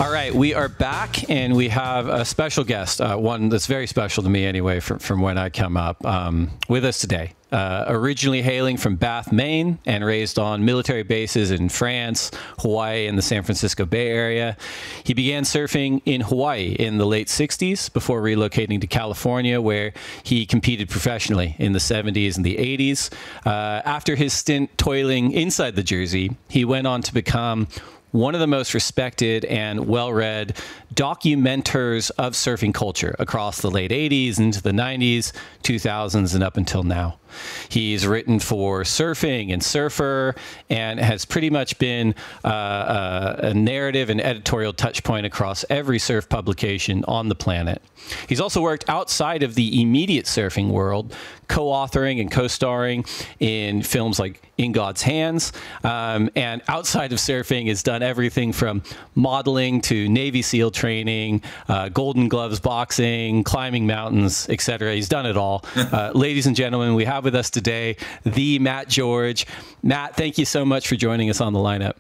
All right, we are back, and we have a special guest, one that's very special to me anyway, from when I come up, with us today. Originally hailing from Bath, Maine, and raised on military bases in France, Hawaii, and the San Francisco Bay Area. He began surfing in Hawaii in the late 60s before relocating to California, where he competed professionally in the 70s and the 80s. After his stint toiling inside the Jersey, he went on to become one of the most respected and well-read documenters of surfing culture across the late 80s into the 90s, 2000s, and up until now. He's written for Surfing and Surfer and has pretty much been a narrative and editorial touch point across every surf publication on the planet. He's also worked outside of the immediate surfing world, co-authoring and co-starring in films like In God's Hands, and outside of surfing has done everything from modeling to Navy SEAL training, Golden Gloves boxing, climbing mountains, etc. He's done it all. Ladies and gentlemen, we have with us today the Matt George. Matt, thank you so much for joining us on the lineup.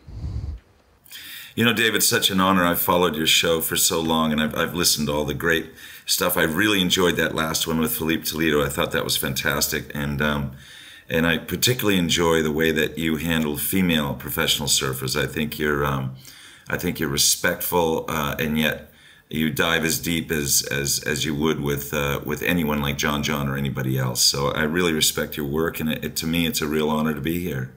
You know, David, such an honor. I've followed your show for so long, and I've listened to all the great stuff. I really enjoyed that last one with Filipe Toledo. I thought that was fantastic, and I particularly enjoy the way that you handle female professional surfers. I think you're respectful, and yet you dive as deep as you would with anyone like John or anybody else. So I really respect your work, and to me, it's a real honor to be here.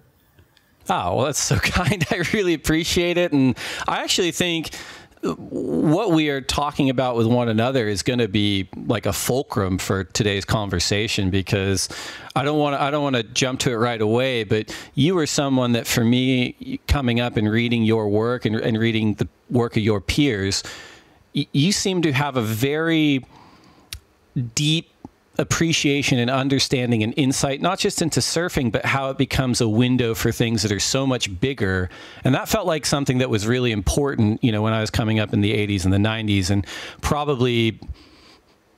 Oh, well, that's so kind. I really appreciate it. And I actually think what we are talking about with one another is going to be like a fulcrum for today's conversation, because I don't want to jump to it right away, but you were someone that, for me, coming up and reading your work and reading the work of your peers, you seem to have a very deep appreciation and understanding and insight, not just into surfing, but how it becomes a window for things that are so much bigger. And that felt like something that was really important, you know, when I was coming up in the 80s and the 90s, and probably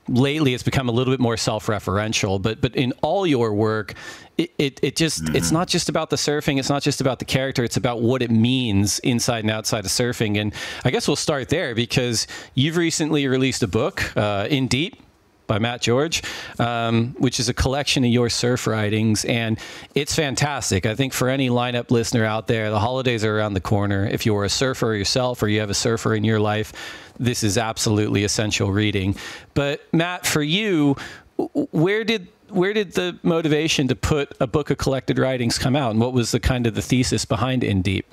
lately it's become a little bit more self-referential, but in all your work, it's not just about the surfing. It's not just about the character. It's about what it means inside and outside of surfing. And I guess we'll start there, because you've recently released a book, In Deep, by Matt George, which is a collection of your surf writings, and it's fantastic. I think for any lineup listener out there, the holidays are around the corner. If you're a surfer yourself, or you have a surfer in your life, this is absolutely essential reading. But Matt, for you, where did the motivation to put a book of collected writings come out, and what was the kind of the thesis behind In Deep?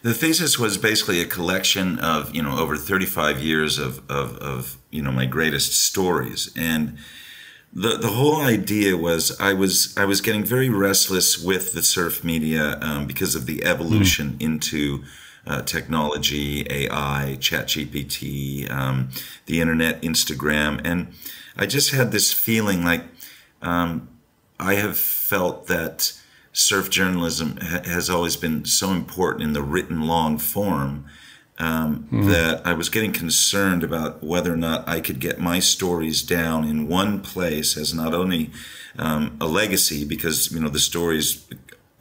The thesis was basically a collection of, over 35 years of my greatest stories. And the whole idea was I was getting very restless with the surf media because of the evolution into technology, AI, ChatGPT, the internet, Instagram. And I just had this feeling like I have felt that surf journalism has always been so important in the written long form that I was getting concerned about whether or not I could get my stories down in one place as not only a legacy, because the stories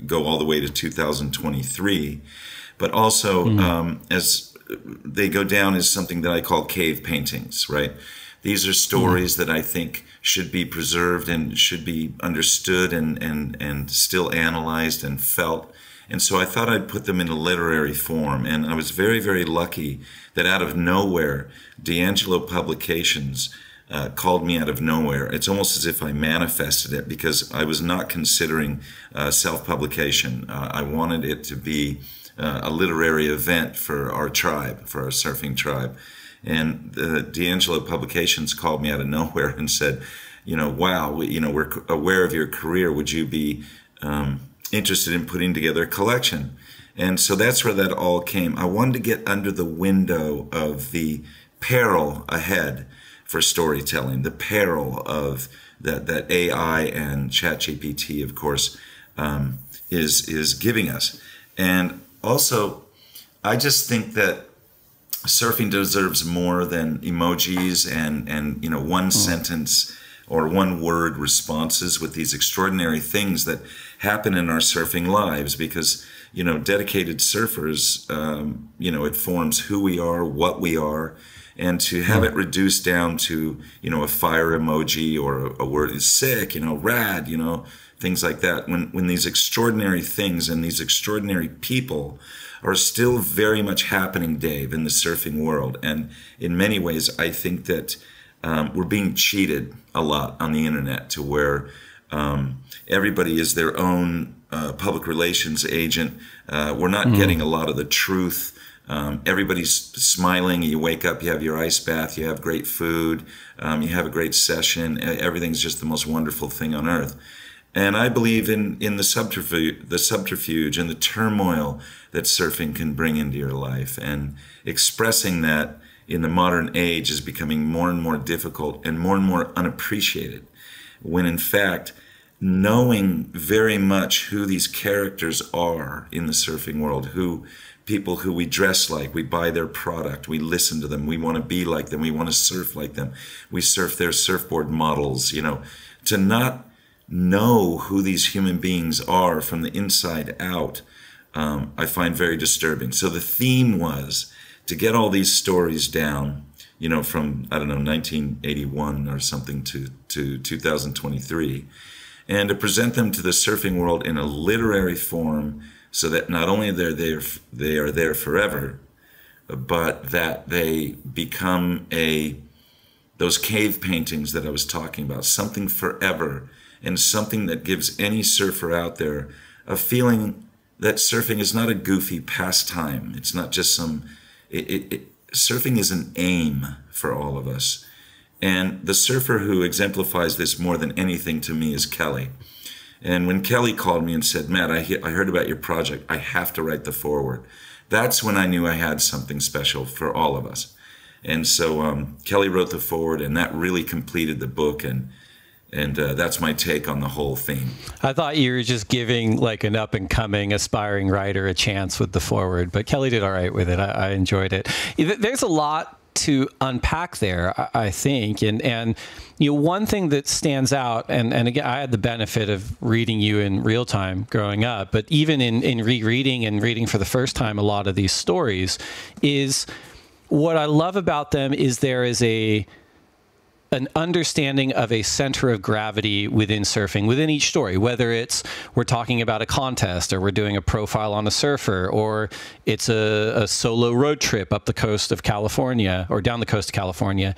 go all the way to 2023, but also as they go down as something that I call cave paintings, right? These are stories that I think should be preserved and should be understood and still analyzed and felt. And so I thought I'd put them in a literary form. And I was very, very lucky that out of nowhere, D'Angelo Publications called me out of nowhere. It's almost as if I manifested it, because I was not considering self-publication. I wanted it to be a literary event for our tribe, for our surfing tribe. And the D'Angelo Publications called me out of nowhere and said, wow, we're aware of your career. Would you be interested in putting together a collection? And so that's where that all came. I wanted to get under the window of the peril ahead for storytelling, the peril of that AI and ChatGPT, of course, is giving us. And also, I just think that surfing deserves more than emojis and one sentence or one word responses with these extraordinary things that happen in our surfing lives, because, you know, dedicated surfers, you know, it forms who we are, what we are. And to have it reduced down to, you know, a fire emoji or a word is sick, you know, rad, you know, things like that. When these extraordinary things and these extraordinary people are still very much happening, Dave, in the surfing world. And in many ways, I think that we're being cheated a lot on the internet, to where everybody is their own public relations agent. We're not getting a lot of the truth. Everybody's smiling. You wake up, you have your ice bath, you have great food, you have a great session. Everything's just the most wonderful thing on earth. And I believe in the subterfuge and the turmoil that surfing can bring into your life. And expressing that in the modern age is becoming more and more difficult and more unappreciated. When in fact, knowing very much who these characters are in the surfing world, people who we dress like, we buy their product, we listen to them, we want to be like them, we want to surf like them, we surf their surfboard models, you know, to not know who these human beings are from the inside out, I find very disturbing. So the theme was to get all these stories down, you know, from, I don't know, 1981 or something to 2023, and to present them to the surfing world in a literary form, so that not only they are there forever, but that they become those cave paintings that I was talking about, something forever, and something that gives any surfer out there a feeling that surfing is not a goofy pastime. It's not just surfing is an aim for all of us. And the surfer who exemplifies this more than anything to me is Kelly. And when Kelly called me and said, Matt, I heard about your project, I have to write the foreword, that's when I knew I had something special for all of us. And so Kelly wrote the foreword, and that really completed the book, and that's my take on the whole theme. I thought you were just giving like an up-and-coming aspiring writer a chance with the foreword, but Kelly did all right with it. I enjoyed it. There's a lot to unpack there, I think. And you know, one thing that stands out, and again, I had the benefit of reading you in real time growing up, but even in rereading and reading for the first time a lot of these stories, is what I love about them is there is an understanding of a center of gravity within surfing, within each story, whether it's we're talking about a contest, or we're doing a profile on a surfer, or it's a solo road trip up the coast of California or down the coast of California.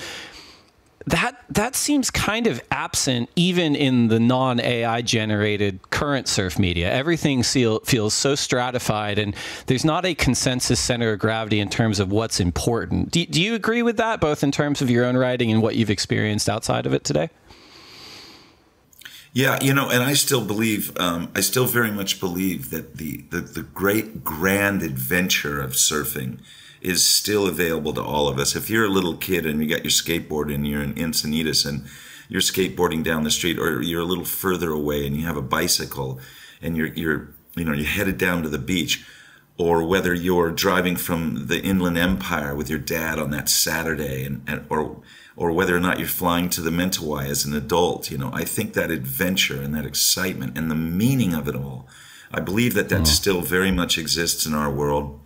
That seems kind of absent even in the non-AI generated current surf media. Everything feels so stratified, and there's not a consensus center of gravity in terms of what's important. Do you agree with that, both in terms of your own writing and what you've experienced outside of it today? Yeah, you know, and I still believe, I still very much believe that the great grand adventure of surfing is still available to all of us. If you're a little kid and you got your skateboard and you're in Encinitas and you're skateboarding down the street, or you're a little further away and you have a bicycle and you're headed down to the beach, or whether you're driving from the Inland Empire with your dad on that Saturday, or whether or not you're flying to the Mentawai as an adult, you know, I think that adventure and that excitement and the meaning of it all, I believe that still very much exists in our world.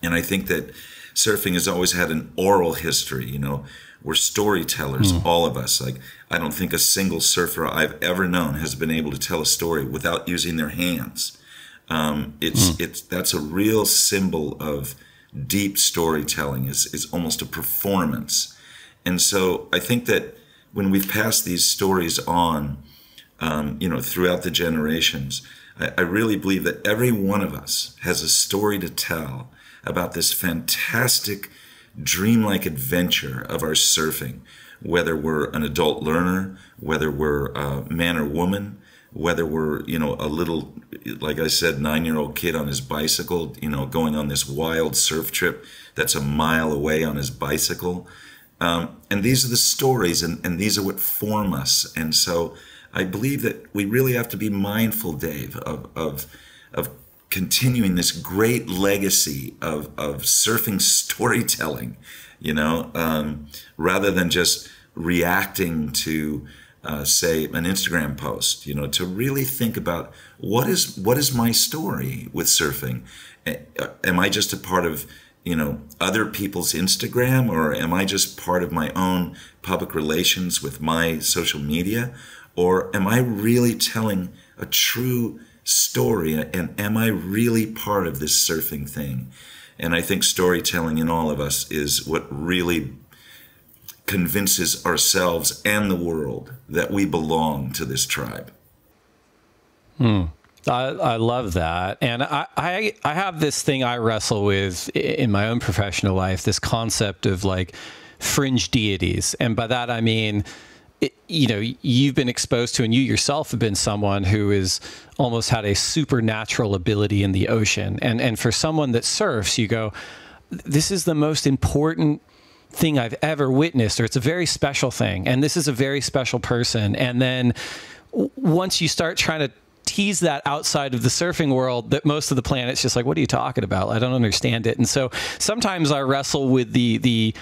And I think that surfing has always had an oral history, you know. We're storytellers, all of us. Like, I don't think a single surfer I've ever known has been able to tell a story without using their hands. That's a real symbol of deep storytelling. Is almost a performance. And so I think that when we've passed these stories on, you know, throughout the generations, I really believe that every one of us has a story to tell about this fantastic, dreamlike adventure of our surfing, whether we're an adult learner, whether we're a man or woman, whether we're, you know, a little, like I said, 9-year-old kid on his bicycle, you know, going on this wild surf trip that's a mile away on his bicycle. And these are the stories, and these are what form us. And so I believe that we really have to be mindful, Dave, of continuing this great legacy of surfing storytelling, you know, rather than just reacting to say an Instagram post, to really think about what is my story with surfing. Am I just a part of other people's Instagram, or am I just part of my own public relations with my social media, or am I really telling a true story, and am I really part of this surfing thing? And I think storytelling in all of us is what really convinces ourselves and the world that we belong to this tribe. I love that. And I have this thing I wrestle with in my own professional life, this concept of like fringe deities. And by that, I mean, you've been exposed to, and you yourself have been someone who has almost had a supernatural ability in the ocean. And for someone that surfs, you go, this is the most important thing I've ever witnessed, or it's a very special thing. And this is a very special person. And then once you start trying to tease that outside of the surfing world, that most of the planet's just like, what are you talking about? I don't understand it. And so sometimes I wrestle with the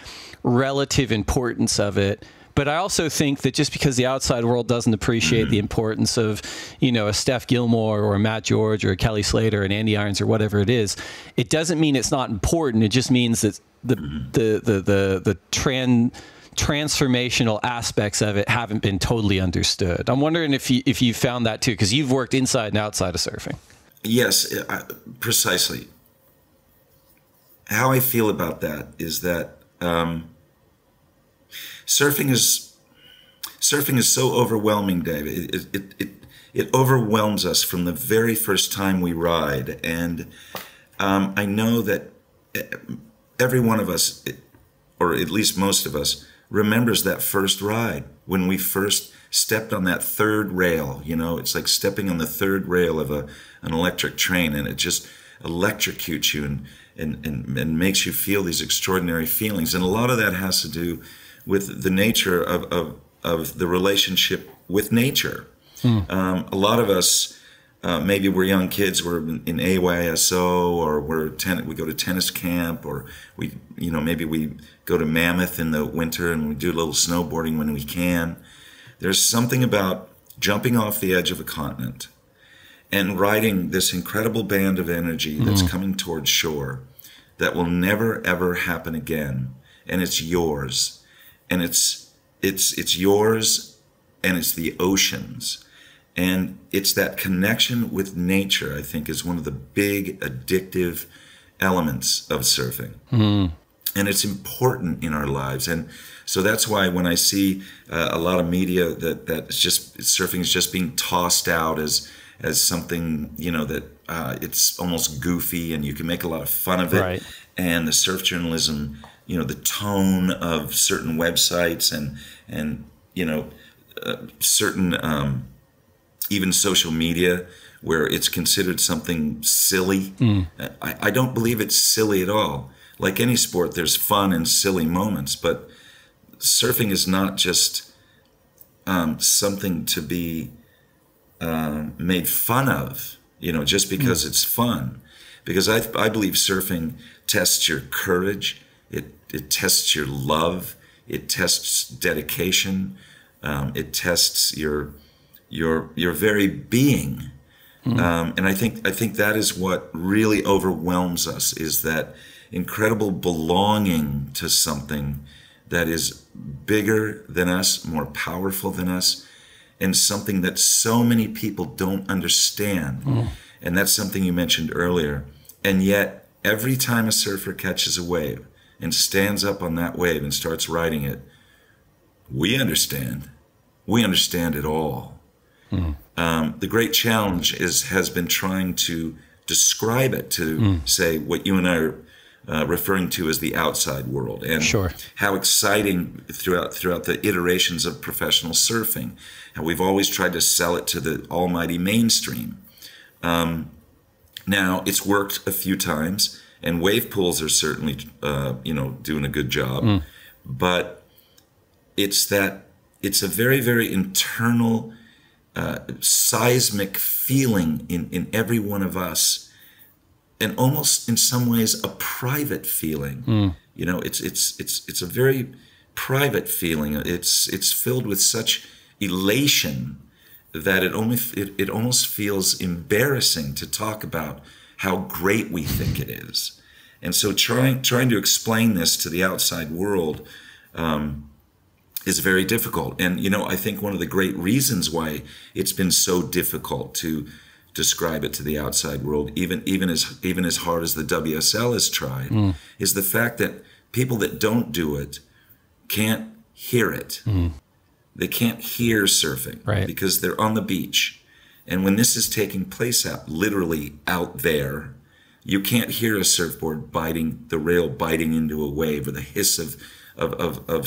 relative importance of it. But I also think that just because the outside world doesn't appreciate the importance of, a Steph Gilmore or a Matt George or a Kelly Slater and Andy Irons or whatever it is, it doesn't mean it's not important. It just means that the transformational aspects of it haven't been totally understood. I'm wondering if you found that too, because you've worked inside and outside of surfing. Yes, precisely. How I feel about that is that surfing is so overwhelming, Dave. It overwhelms us from the very first time we ride, and I know that every one of us, or at least most of us, remembers that first ride when we first stepped on that third rail. It's like stepping on the third rail of an electric train, and it just electrocutes you and makes you feel these extraordinary feelings. And a lot of that has to do with the nature of the relationship with nature. A lot of us, maybe we're young kids, we're in AYSO, or we go to tennis camp, or maybe we go to Mammoth in the winter and we do a little snowboarding when we can. There's something about jumping off the edge of a continent and riding this incredible band of energy that's coming towards shore that will never ever happen again, and it's yours. And it's yours, and it's the oceans. And it's that connection with nature, I think, is one of the big addictive elements of surfing. And it's important in our lives. And so that's why when I see a lot of media that surfing is just being tossed out as something, that it's almost goofy and you can make a lot of fun of it. Right. And the surf journalism, the tone of certain websites and certain even social media where it's considered something silly. I don't believe it's silly at all. Like any sport, there's fun and silly moments, but surfing is not just something to be made fun of, just because it's fun. Because I believe surfing tests your courage. It tests your love. It tests dedication. It tests your very being. And I think that is what really overwhelms us, is that incredible belonging to something that is bigger than us, more powerful than us, and something that so many people don't understand. And that's something you mentioned earlier. And yet, every time a surfer catches a wave and stands up on that wave and starts riding it, we understand. We understand it all. The great challenge has been trying to describe it, to say what you and I are referring to as the outside world, and how exciting throughout the iterations of professional surfing, how we've always tried to sell it to the almighty mainstream. Now, it's worked a few times, and wave pools are certainly, doing a good job. But it's a very, very internal, seismic feeling in every one of us, and almost in some ways a private feeling. It's a very private feeling. It's filled with such elation that it almost feels embarrassing to talk about how great we think it is. And so trying to explain this to the outside world is very difficult. And, you know, I think one of the great reasons why it's been so difficult to describe it to the outside world, even as hard as the WSL has tried, is the fact that people that don't do it can't hear it. They can't hear surfing, right, because they're on the beach. And when this is taking place literally out there, you can't hear a surfboard biting the rail, biting into a wave, or the hiss of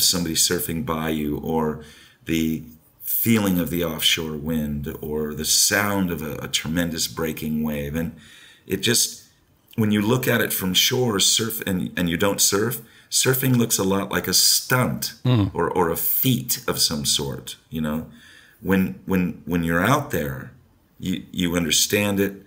somebody surfing by you, or the feeling of the offshore wind, or the sound of a tremendous breaking wave. And it just, when you look at it from shore, and you don't surf, surfing looks a lot like a stunt or a feat of some sort. You know, when you're out there, you understand it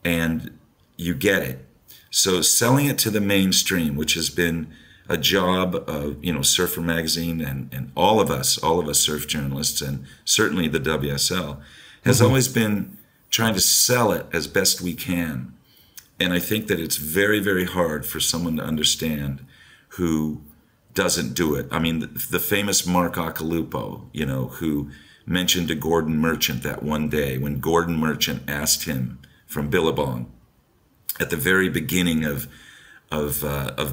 and you get it. So selling it to the mainstream, which has been a job of, you know, Surfer Magazine and all of us surf journalists, and certainly the WSL, has always been trying to sell it as best we can. And I think that it's very, very hard for someone to understand who doesn't do it. I mean, the famous Mark Occhilupo, you know, who mentioned to Gordon Merchant that one day when Gordon Merchant asked him from Billabong at the very beginning of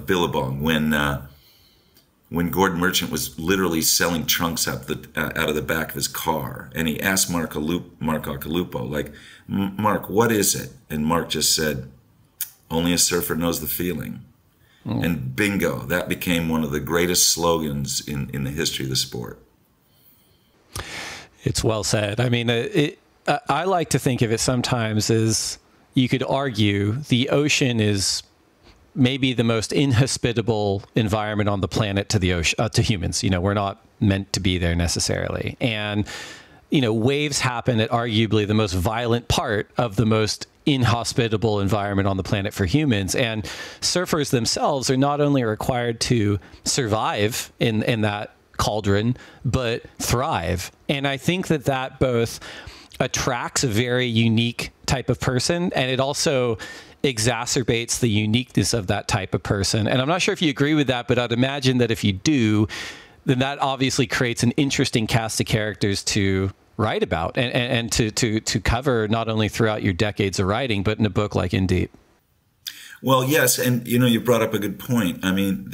Billabong, when Gordon Merchant was literally selling trunks out of the back of his car, and he asked Mark Occhilupo, like, Mark, what is it? And Mark just said, only a surfer knows the feeling. And bingo, that became one of the greatest slogans in the history of the sport. It's well said. I mean, I like to think of it sometimes as, you could argue, the ocean is maybe the most inhospitable environment on the planet to the ocean, to humans. You know, we're not meant to be there necessarily. And, you know, waves happen at arguably the most violent part of the most inhospitable environment on the planet for humans. And surfers themselves are not only required to survive in that cauldron, but thrive. And I think that both attracts a very unique type of person, and it also exacerbates the uniqueness of that type of person. And I'm not sure if you agree with that, but I'd imagine that if you do, then that obviously creates an interesting cast of characters to write about and to cover, not only throughout your decades of writing, but in a book like In Deep. Well, yes, and you know, you brought up a good point. I mean,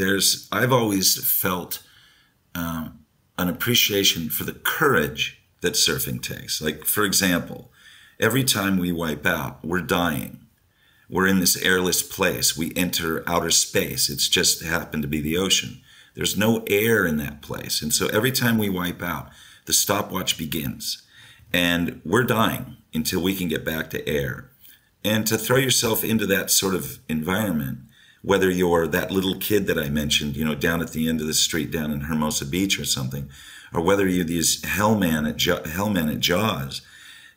I've always felt an appreciation for the courage that surfing takes. Like, for example, every time we wipe out, we're dying. We're in this airless place. We enter outer space. It's just happened to be the ocean. There's no air in that place. And so every time we wipe out, the stopwatch begins. And we're dying until we can get back to air. And to throw yourself into that sort of environment, whether you're that little kid that I mentioned, you know, down at the end of the street down in Hermosa Beach or something, or whether you're these hellmen at Jaws,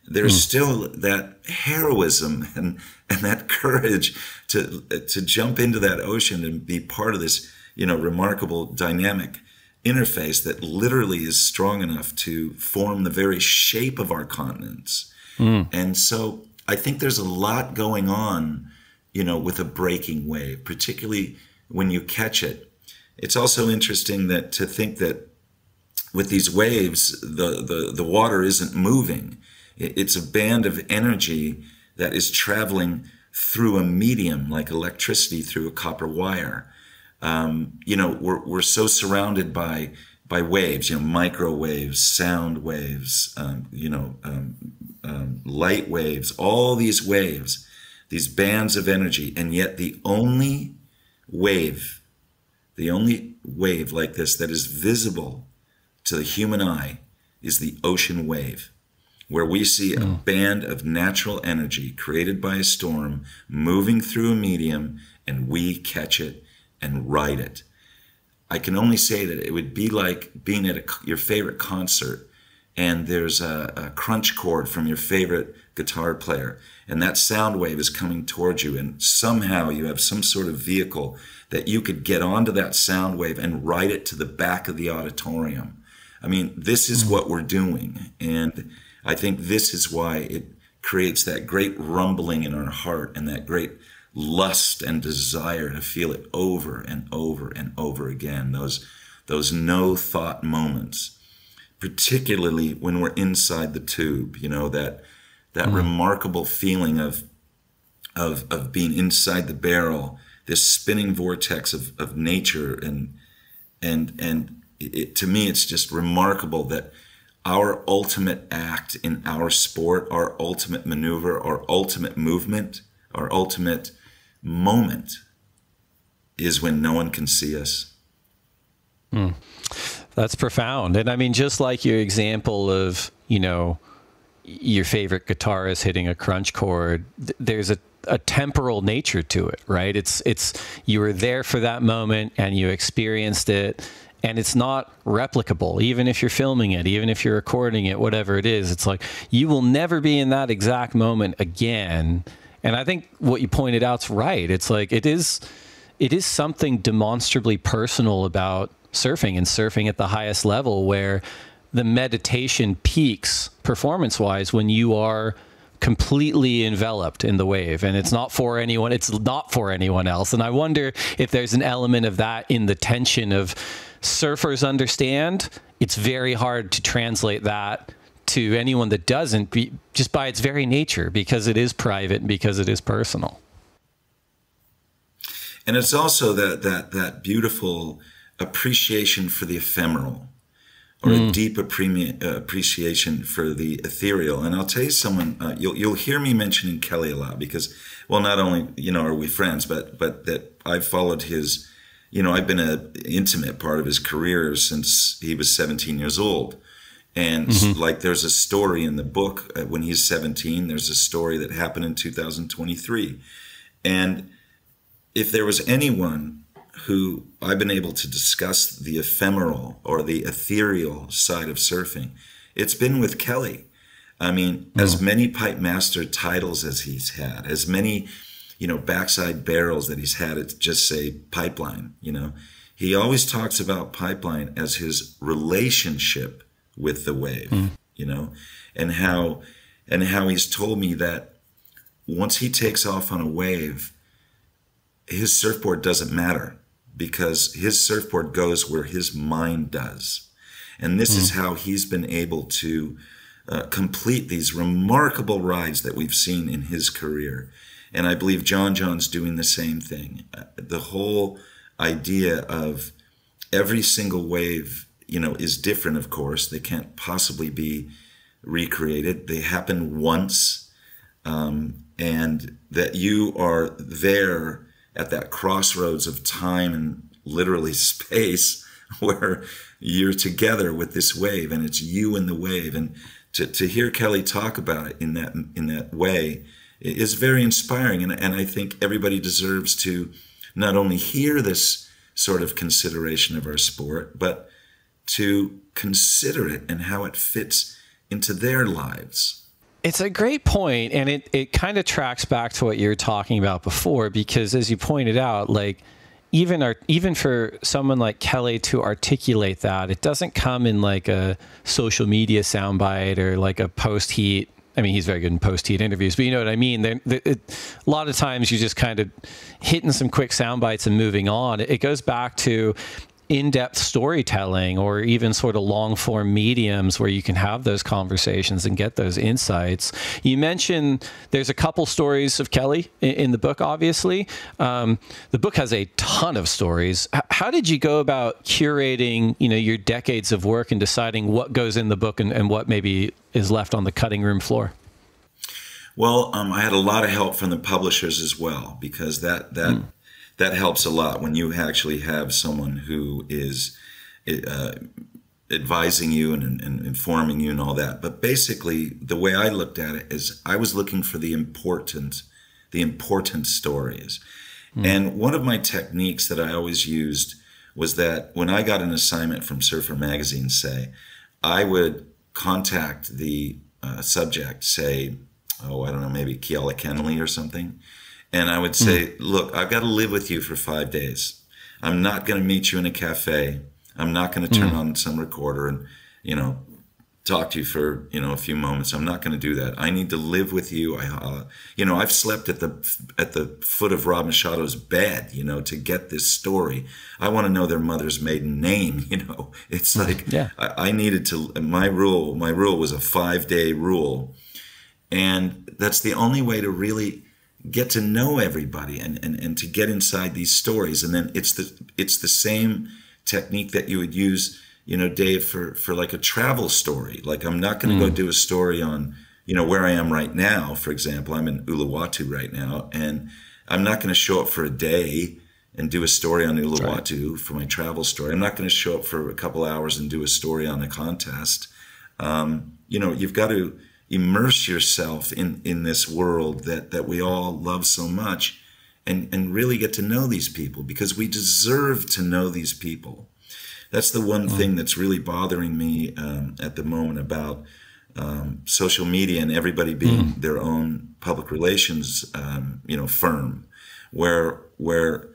there's still that heroism and that courage to jump into that ocean and be part of this, you know, remarkable dynamic interface that literally is strong enough to form the very shape of our continents. And so I think there's a lot going on, you know, with a breaking wave, particularly when you catch it. It's also interesting to think that with these waves, the water isn't moving. It's a band of energy that is traveling through a medium, like electricity through a copper wire. You know, we're so surrounded by waves, you know, microwaves, sound waves, light waves, all these waves, these bands of energy, and yet the only wave like this that is visible to the human eye is the ocean wave, where we see a band of natural energy created by a storm moving through a medium, and we catch it and ride it. I can only say that it would be like being at your favorite concert, and there's a crunch chord from your favorite guitar player, and that sound wave is coming towards you, and somehow you have some sort of vehicle that you could get onto that sound wave and ride it to the back of the auditorium. I mean, this is what we're doing. And I think this is why it creates that great rumbling in our heart and that great lust and desire to feel it over and over and over again. Those no thought moments, particularly when we're inside the tube, you know, that remarkable feeling of being inside the barrel, this spinning vortex of nature. And to me, it's just remarkable that our ultimate act in our sport, our ultimate maneuver, our ultimate movement, our ultimate moment is when no one can see us. That's profound. And I mean, just like your example of, you know, your favorite guitarist hitting a crunch chord, there's a temporal nature to it, right? It's you were there for that moment and you experienced it, and it's not replicable. Even if you're filming it, even if you're recording it, whatever it is, it's like you will never be in that exact moment again. And I think what you pointed out's right. It's like it is something demonstrably personal about surfing, and surfing at the highest level, where the meditation peaks performance-wise when you are completely enveloped in the wave, and it's not for anyone else. And I wonder if there's an element of that in the tension of surfers understand. It's very hard to translate that to anyone that doesn't, just by its very nature, because it is private and because it is personal. And it's also that beautiful appreciation for the ephemeral, or a deep appreciation for the ethereal. And I'll tell you someone, you'll hear me mentioning Kelly a lot, because, well, not only, you know, are we friends, but that I've followed his, you know, I've been an intimate part of his career since he was 17 years old. And like, there's a story in the book when he's 17, there's a story that happened in 2023. And if there was anyone who I've been able to discuss the ephemeral or the ethereal side of surfing, it's been with Kelly. I mean, as many Pipe Master titles as he's had, as many, you know, backside barrels that he's had, it just say Pipeline, you know, he always talks about Pipeline as his relationship with the wave, you know, and how he's told me that once he takes off on a wave, his surfboard doesn't matter, because his surfboard goes where his mind does. And this is how he's been able to complete these remarkable rides that we've seen in his career. And I believe John's doing the same thing. The whole idea of every single wave, you know, is different, of course. They can't possibly be recreated. They happen once, and that you are there at that crossroads of time and literally space, where you're together with this wave, and it's you and the wave. And to hear Kelly talk about it in that way is very inspiring. And I think everybody deserves to not only hear this sort of consideration of our sport, but to consider it and how it fits into their lives. It's a great point, and it kind of tracks back to what you were talking about before, because as you pointed out, like even for someone like Kelly to articulate that, it doesn't come in like a social media soundbite or like a post-heat. I mean, he's very good in post-heat interviews, but you know what I mean? A lot of times you just kind of hitting some quick sound bites and moving on. It goes back to in-depth storytelling, or even sort of long-form mediums where you can have those conversations and get those insights. You mentioned there's a couple stories of Kelly in the book, obviously. The book has a ton of stories. How did you go about curating, you know, your decades of work and deciding what goes in the book and what maybe is left on the cutting room floor? Well, I had a lot of help from the publishers as well, because that helps a lot when you actually have someone who is advising you and informing you and all that. But basically, the way I looked at it is I was looking for the important stories. And one of my techniques that I always used was that when I got an assignment from Surfer Magazine, say, I would contact the subject, say, oh, I don't know, maybe Keala-Kennelly or something. And I would say, look, I've got to live with you for 5 days. I'm not going to meet you in a cafe. I'm not going to turn on some recorder and, talk to you for, a few moments. I'm not going to do that. I need to live with you. I've slept at the foot of Rob Machado's bed, to get this story. I want to know their mother's maiden name. It's like, yeah. I needed to, my rule was a 5-day rule. And that's the only way to really get to know everybody and to get inside these stories. And then it's the same technique that you would use, Dave, for like a travel story. Like, I'm not going to go do a story on, where I am right now. For example, I'm in Uluwatu right now, and I'm not going to show up for a day and do a story on Uluwatu for my travel story. I'm not going to show up for a couple hours and do a story on a contest. You've got to immerse yourself in this world that we all love so much, and really get to know these people, because we deserve to know these people. That's the one thing that's really bothering me at the moment about social media and everybody being their own public relations, firm, where we're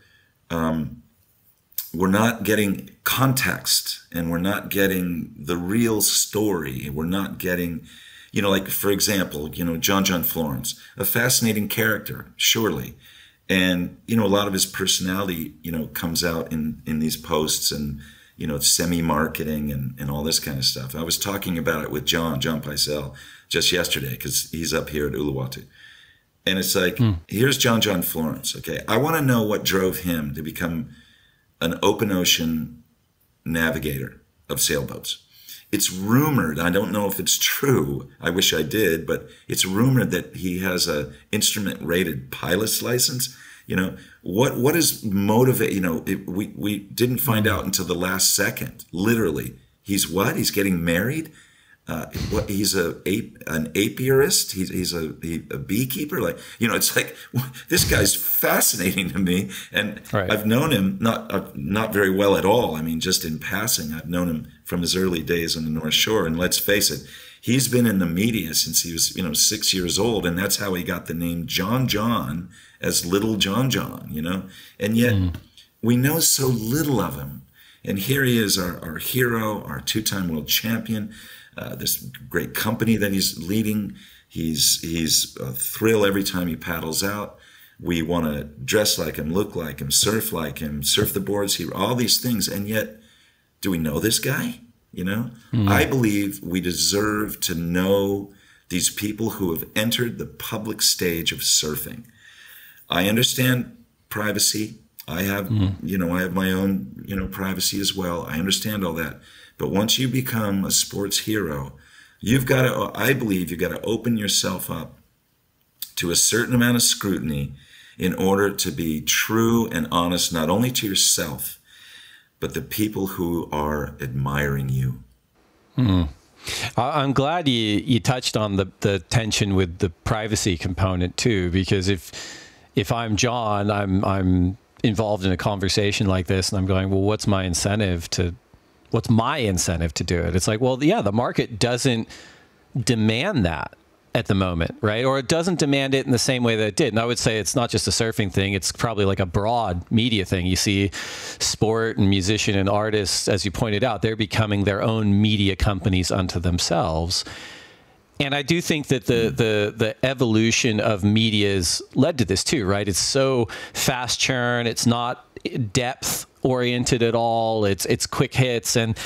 not getting context, and we're not getting the real story. We're not getting, like, for example, John Florence, a fascinating character, surely. And, a lot of his personality, comes out in these posts and, semi-marketing and all this kind of stuff. I was talking about it with John Paisel just yesterday, because he's up here at Uluwatu. And it's like, here's John Florence. Okay, I want to know what drove him to become an open ocean navigator of sailboats. It's rumored, I don't know if it's true, I wish I did, but it's rumored that he has a instrument-rated pilot's license. What is motivate? We didn't find out until the last second. Literally, he's what? He's getting married. He's an apiarist. He's a beekeeper. Like, it's like, this guy's fascinating to me. And right. I've known him not very well at all. I mean, just in passing. I've known him from his early days on the North Shore. And let's face it, he's been in the media since he was 6 years old, and that's how he got the name John as Little John. And yet we know so little of him. And here he is, our hero, our 2-time world champion. This great company that he's leading. He's a thrill every time he paddles out. We want to dress like him, look like him, surf the boards, all these things. And yet, do we know this guy? I believe we deserve to know these people who have entered the public stage of surfing. I understand privacy. I have, I have my own, privacy as well. I understand all that. But once you become a sports hero, I believe you've got to open yourself up to a certain amount of scrutiny in order to be true and honest, not only to yourself, but the people who are admiring you. I'm glad you touched on the tension with the privacy component too, because if I'm John, I'm involved in a conversation like this, and I'm going, well, what's my incentive to do it? It's like, well, yeah, the market doesn't demand that at the moment, right? Or it doesn't demand it in the same way that it did. And I would say it's not just a surfing thing. It's probably like a broad media thing. You see sport and musician and artists, as you pointed out, they're becoming their own media companies unto themselves. And I do think that the evolution of media has led to this too, right? It's so fast churn. It's not depth oriented at all. It's quick hits. And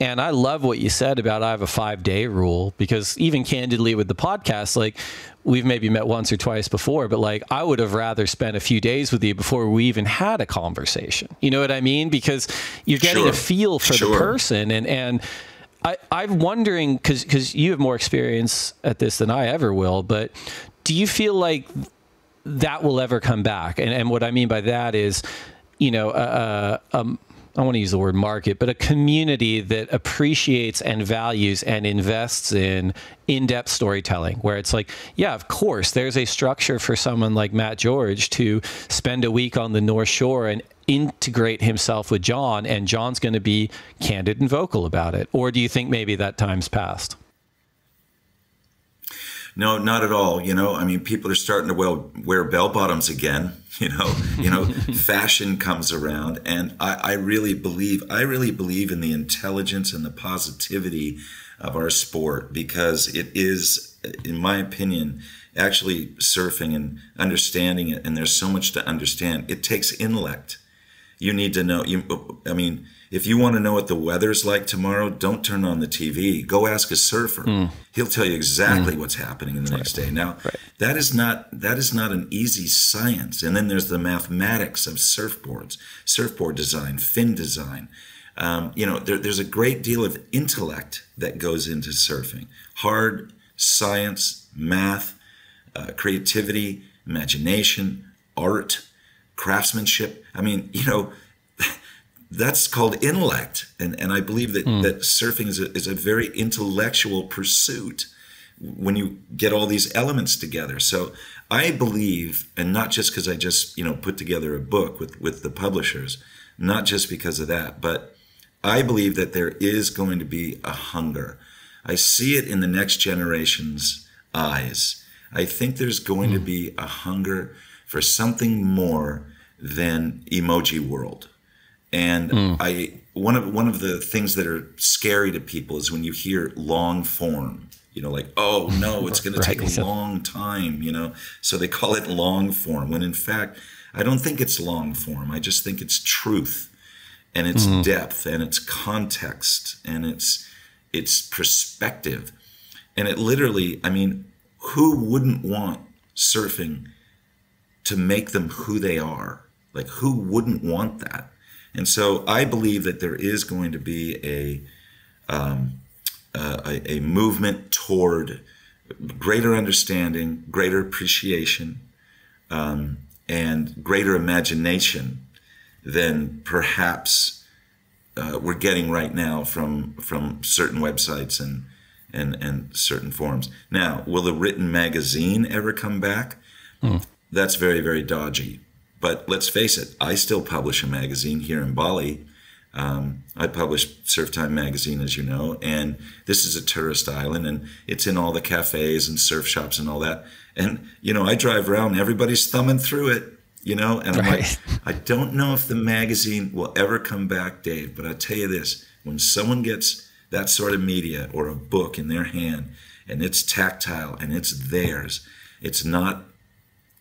I love what you said about I have a 5-day rule, because even candidly with the podcast, like, we've maybe met once or twice before, but like, I would have rather spent a few days with you before we even had a conversation. You know what I mean? Because you're getting a feel for the person. And I'm wondering, because you have more experience at this than I ever will, but do you feel like that will ever come back? And what I mean by that is, I want to use the word market, but a community that appreciates and values and invests in in-depth storytelling, where it's like, yeah, of course, there's a structure for someone like Matt George to spend a week on the North Shore and integrate himself with John, and John's going to be candid and vocal about it. Or do you think maybe that time's passed? No, not at all. I mean, people are starting to wear bell bottoms again. Fashion comes around, and I really believe in the intelligence and the positivity of our sport, because it is, in my opinion, actually surfing and understanding it. And there's so much to understand. It takes intellect. You need to know. If you want to know what the weather's like tomorrow, don't turn on the TV. Go ask a surfer. He'll tell you exactly what's happening in the next day. Now, that is not an easy science. And then there's the mathematics of surfboards, surfboard design, fin design. There's a great deal of intellect that goes into surfing. Hard science, math, creativity, imagination, art, craftsmanship. That's called intellect. And I believe that surfing is a very intellectual pursuit when you get all these elements together. So I believe, and not just because I just, put together a book with the publishers, not just because of that, but I believe that there is going to be a hunger. I see it in the next generation's eyes. I think there's going to be a hunger for something more than emoji world. And one of the things that are scary to people is when you hear long form, like, oh no, it's going to take a long time, so they call it long form, when in fact, I don't think it's long form. I just think it's truth, and it's depth, and it's context, and it's perspective. And it literally, who wouldn't want surfing to make them who they are? Like, who wouldn't want that? And so I believe that there is going to be a movement toward greater understanding, greater appreciation, and greater imagination than perhaps we're getting right now from certain websites and certain forums. Now, will the written magazine ever come back? That's very, very dodgy. But let's face it, I still publish a magazine here in Bali. I publish Surf Time magazine, as you know, and this is a tourist island, and it's in all the cafes and surf shops and all that. And, I drive around and everybody's thumbing through it, and I'm like, I don't know if the magazine will ever come back, Dave, but I'll tell you this, when someone gets that sort of media or a book in their hand and it's tactile and it's theirs, it's not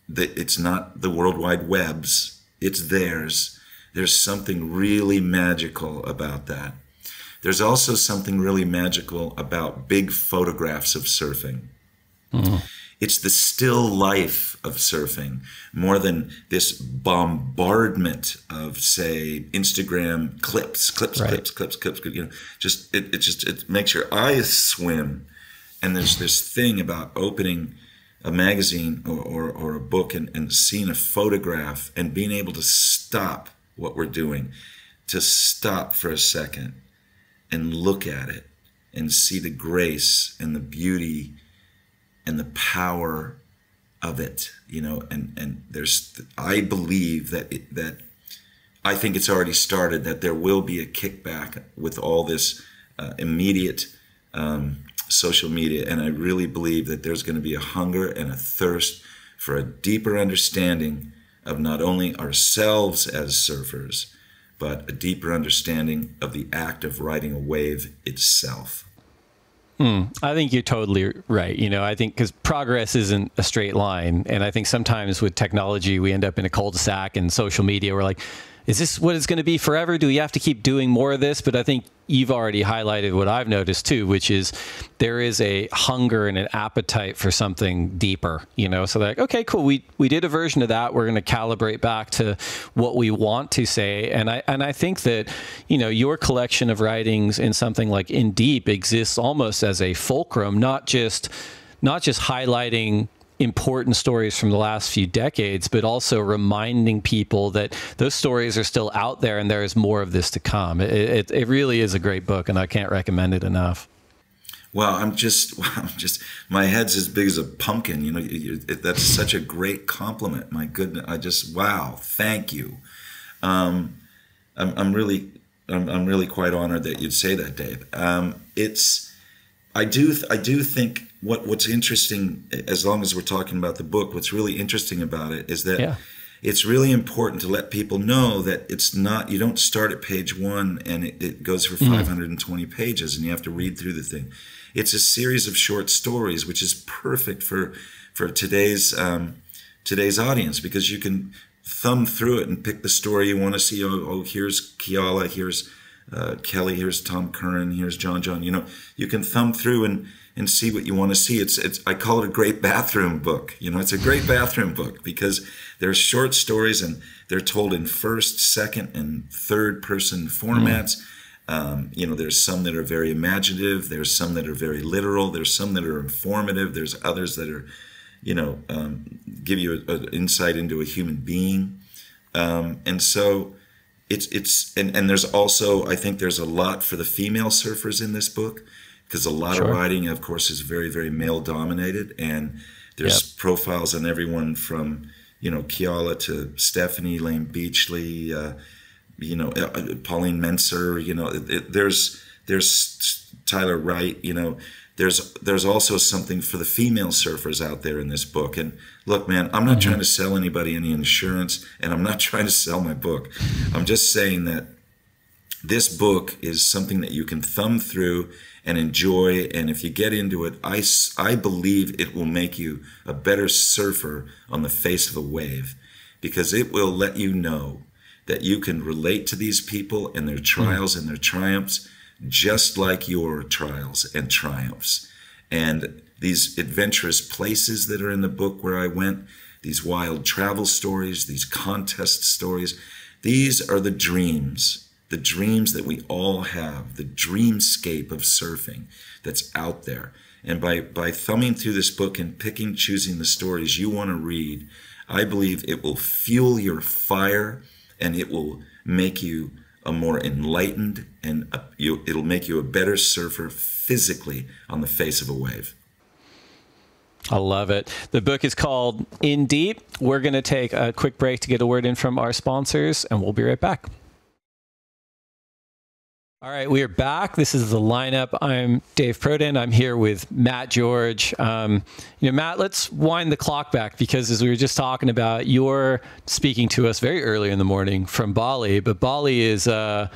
the World Wide Web's, it's theirs. There's something really magical about that. There's also something really magical about big photographs of surfing. It's the still life of surfing more than this bombardment of, say, Instagram clips. It makes your eyes swim. And there's this thing about opening a magazine or a book and seeing a photograph and being able to stop what we're doing, to stop for a second and look at it and see the grace and the beauty and the power of it, and I believe that I think it's already started, that there will be a kickback with all this immediate social media. And I really believe that there's going to be a hunger and a thirst for a deeper understanding of not only ourselves as surfers, but a deeper understanding of the act of riding a wave itself. I think you're totally right. I think because progress isn't a straight line. And I think sometimes with technology, we end up in a cul-de-sac, and social media, we're like, is this what it's going to be forever? Do we have to keep doing more of this? But I think you've already highlighted what I've noticed too, which is there is a hunger and an appetite for something deeper, so they're like, okay, cool. We did a version of that. We're going to calibrate back to what we want to say. And I think that, your collection of writings in something like In Deep exists almost as a fulcrum, not just highlighting important stories from the last few decades, but also reminding people that those stories are still out there and there is more of this to come. It really is a great book, and I can't recommend it enough. Well, I'm just my head's as big as a pumpkin. That's such a great compliment. My goodness, wow, thank you. I'm really quite honored that you'd say that, Dave. I do think what's interesting, as long as we're talking about the book, what's really interesting about it is that it's really important to let people know that it's not, you don't start at page 1 and it goes for 520 pages and you have to read through the thing. It's a series of short stories, which is perfect for today's audience, because you can thumb through it and pick the story you want to see. Oh, here's Keala, here's Kelly, here's Tom Curran, here's John. You know, you can thumb through and see what you want to see. It's I call it a great bathroom book. You know, it's a great bathroom book because they're short stories and they're told in first, second, and third person formats. You know, there's some that are very imaginative. There's some that are very literal. There's some that are informative. There's others that are, you know, give you an insight into a human being. And so and there's also, I think there's a lot for the female surfers in this book, because a lot of writing, of course, is very, very male dominated. And there's profiles on everyone from, you know, Keala to Stephanie Lane Beachley, you know, Pauline Menser, you know, there's Tyler Wright, you know, there's also something for the female surfers out there in this book. And look, man, I'm not trying to sell anybody any insurance, and I'm not trying to sell my book. I'm just saying that this book is something that you can thumb through and enjoy. And if you get into it, I believe it will make you a better surfer on the face of a wave, because it will let you know that you can relate to these people and their trials and their triumphs, just like your trials and triumphs. And these adventurous places that are in the book where I went, these wild travel stories, these contest stories, these are the dreams that we all have, the dreamscape of surfing that's out there. And by thumbing through this book and choosing the stories you want to read, I believe it will fuel your fire, and it will make you a more enlightened, and it'll make you a better surfer physically on the face of a wave. I love it. The book is called In Deep. We're going to take a quick break to get a word in from our sponsors, and we'll be right back. All right, we are back. This is the lineup. I'm Dave Prodan. I'm here with Matt George. You know, Matt, let's wind the clock back, because as we were just talking about, you're speaking to us very early in the morning from Bali, but Bali is, I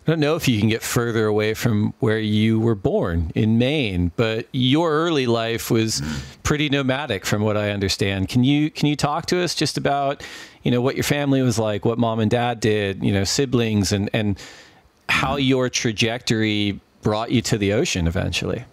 don't know if you can get further away from where you were born in Maine, but your early life was pretty nomadic from what I understand. Can you talk to us just about, you know, what your family was like, what mom and dad did, you know, siblings, and how your trajectory brought you to the ocean eventually?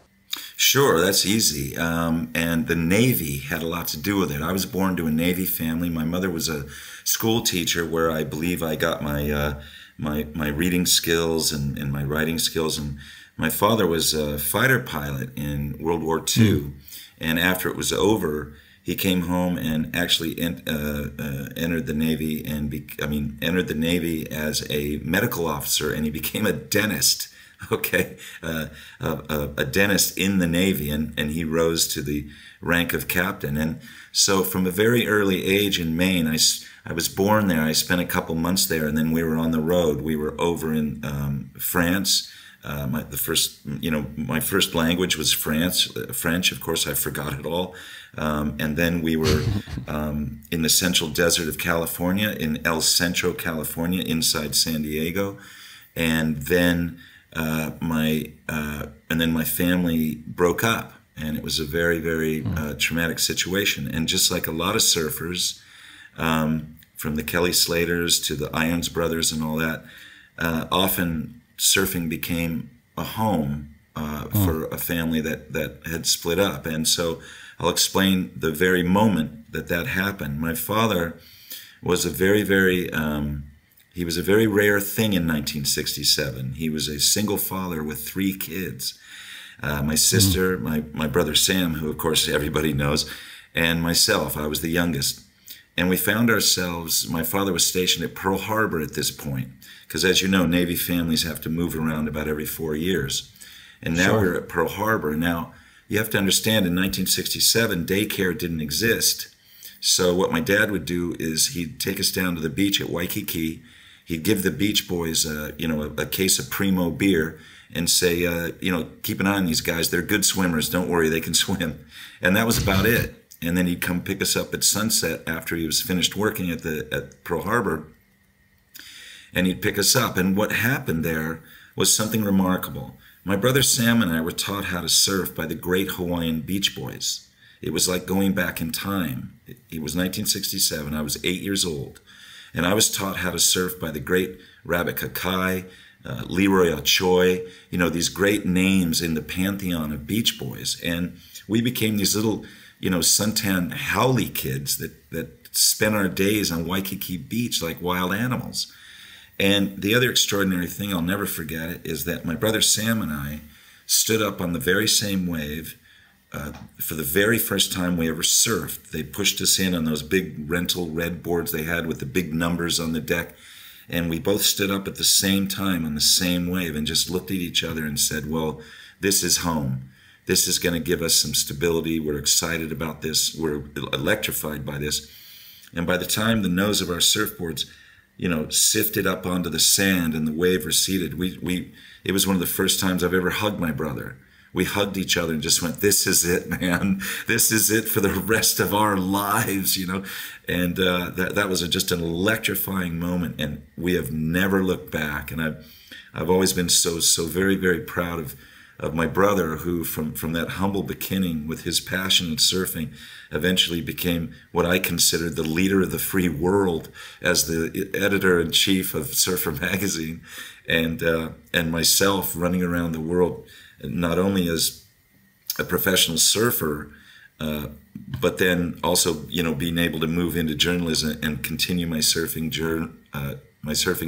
Sure, that's easy. And the Navy had a lot to do with it. I was born to a Navy family. My mother was a school teacher, where I believe I got my my reading skills and my writing skills. And my father was a fighter pilot in World War II. And after it was over, he came home and actually entered the Navy, and entered the Navy as a medical officer, and he became a dentist. Okay, a dentist in the Navy, and he rose to the rank of captain. And so, from a very early age in Maine, I was born there. I spent a couple months there, and then we were on the road. We were over in France. My first language was French. Of course, I forgot it all. And then we were in the central desert of California, in El Centro, California, inside San Diego. And then my family broke up, and it was a very, very traumatic situation. And just like a lot of surfers, from the Kelly Slaters to the Irons Brothers and all that, often surfing became a home for a family that had split up. And so I'll explain the very moment that happened. My father was a very, very, he was a very rare thing in 1967. He was a single father with 3 kids. My sister, my brother Sam, who of course everybody knows, and myself. I was the youngest. And we found ourselves, my father was stationed at Pearl Harbor at this point, because as you know, Navy families have to move around about every 4 years. And now we're at Pearl Harbor. Now, you have to understand, in 1967, daycare didn't exist. So what my dad would do is he'd take us down to the beach at Waikiki. He'd give the beach boys, a case of Primo beer, and say, keep an eye on these guys. They're good swimmers. Don't worry, they can swim. And that was about it. And then he'd come pick us up at sunset after he was finished working at Pearl Harbor. And he'd pick us up. And what happened there was something remarkable. My brother Sam and I were taught how to surf by the great Hawaiian Beach Boys. It was like going back in time. It was 1967. I was 8 years old. And I was taught how to surf by the great Rabbit Kakai, Leroy Ochoa, these great names in the pantheon of Beach Boys. And we became these little, suntan haole kids that spent our days on Waikiki Beach like wild animals. And the other extraordinary thing, I'll never forget it, is that my brother Sam and I stood up on the very same wave for the very first time we ever surfed. They pushed us in on those big rental red boards they had with the big numbers on the deck. And we both stood up at the same time on the same wave and just looked at each other and said, well, this is home. This is going to give us some stability. We're excited about this. We're electrified by this. And by the time the nose of our surfboards, sifted up onto the sand and the wave receded, it was one of the first times I've ever hugged my brother. We hugged each other and just went, this is it, man. This is it for the rest of our lives, And that was just an electrifying moment. And we have never looked back. And I've always been so very, very proud of my brother, who from that humble beginning with his passion in surfing eventually became what I considered the leader of the free world as the editor-in-chief of Surfer Magazine, and myself running around the world, not only as a professional surfer, but then also, being able to move into journalism and continue my surfing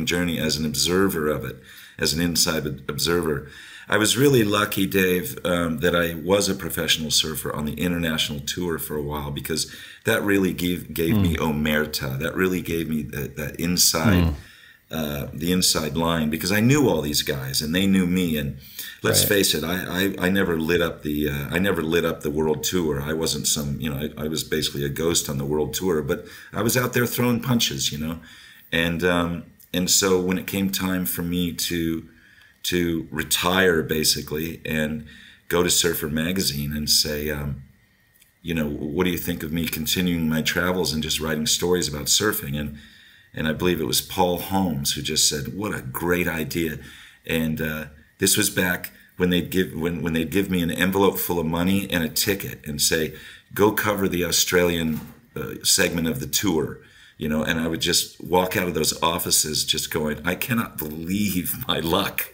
journey as an observer of it, as an inside observer. I was really lucky, Dave, that I was a professional surfer on the international tour for a while, because that really gave me omerta. That really gave me that inside, the inside line, because I knew all these guys and they knew me. And let's face it, I never lit up the world tour. I wasn't I was basically a ghost on the world tour, but I was out there throwing punches, and so when it came time for me to retire, basically, and go to Surfer Magazine and say, what do you think of me continuing my travels and just writing stories about surfing? And I believe it was Paul Holmes who just said, what a great idea. And this was back when they'd give me an envelope full of money and a ticket and say, go cover the Australian segment of the tour. And I would just walk out of those offices just going, I cannot believe my luck.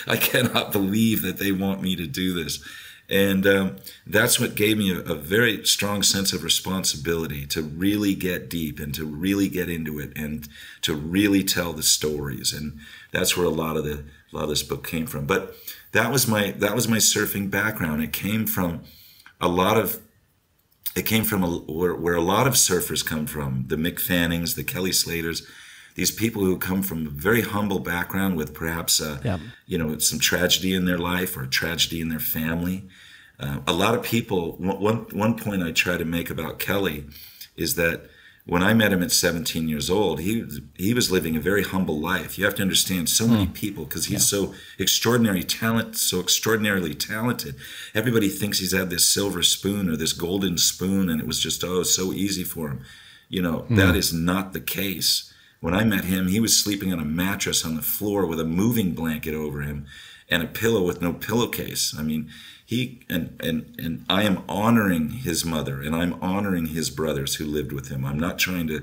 I cannot believe that they want me to do this. And that's what gave me a very strong sense of responsibility to really get deep and to really get into it and to really tell the stories. And that's where a lot of this book came from. But that was my surfing background. It came from where a lot of surfers come from, the Mick Fannings, the Kelly Slaters, these people who come from a very humble background with perhaps, some tragedy in their life or tragedy in their family. A lot of people, one point I try to make about Kelly is that when I met him at 17 years old, he was living a very humble life. You have to understand so many people, because he's so extraordinarily talented. Everybody thinks he's had this silver spoon or this golden spoon, and it was just, so easy for him. That is not the case. When I met him, he was sleeping on a mattress on the floor with a moving blanket over him and a pillow with no pillowcase. I mean, and I am honoring his mother, and I'm honoring his brothers who lived with him. I'm not trying to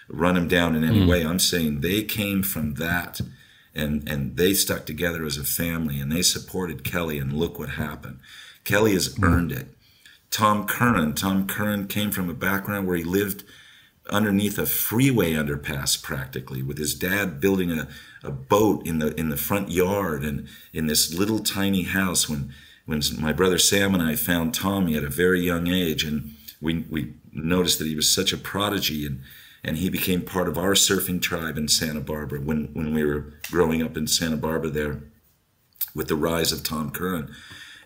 run him down in any way. I'm saying they came from that, and they stuck together as a family, and they supported Kelly, and look what happened. Kelly has earned it. Tom Curran came from a background where he lived underneath a freeway underpass, practically, with his dad building a boat in the front yard and in this little tiny house. When my brother Sam and I found Tommy at a very young age, and we noticed that he was such a prodigy, and he became part of our surfing tribe in Santa Barbara when we were growing up in Santa Barbara there with the rise of Tom Curran.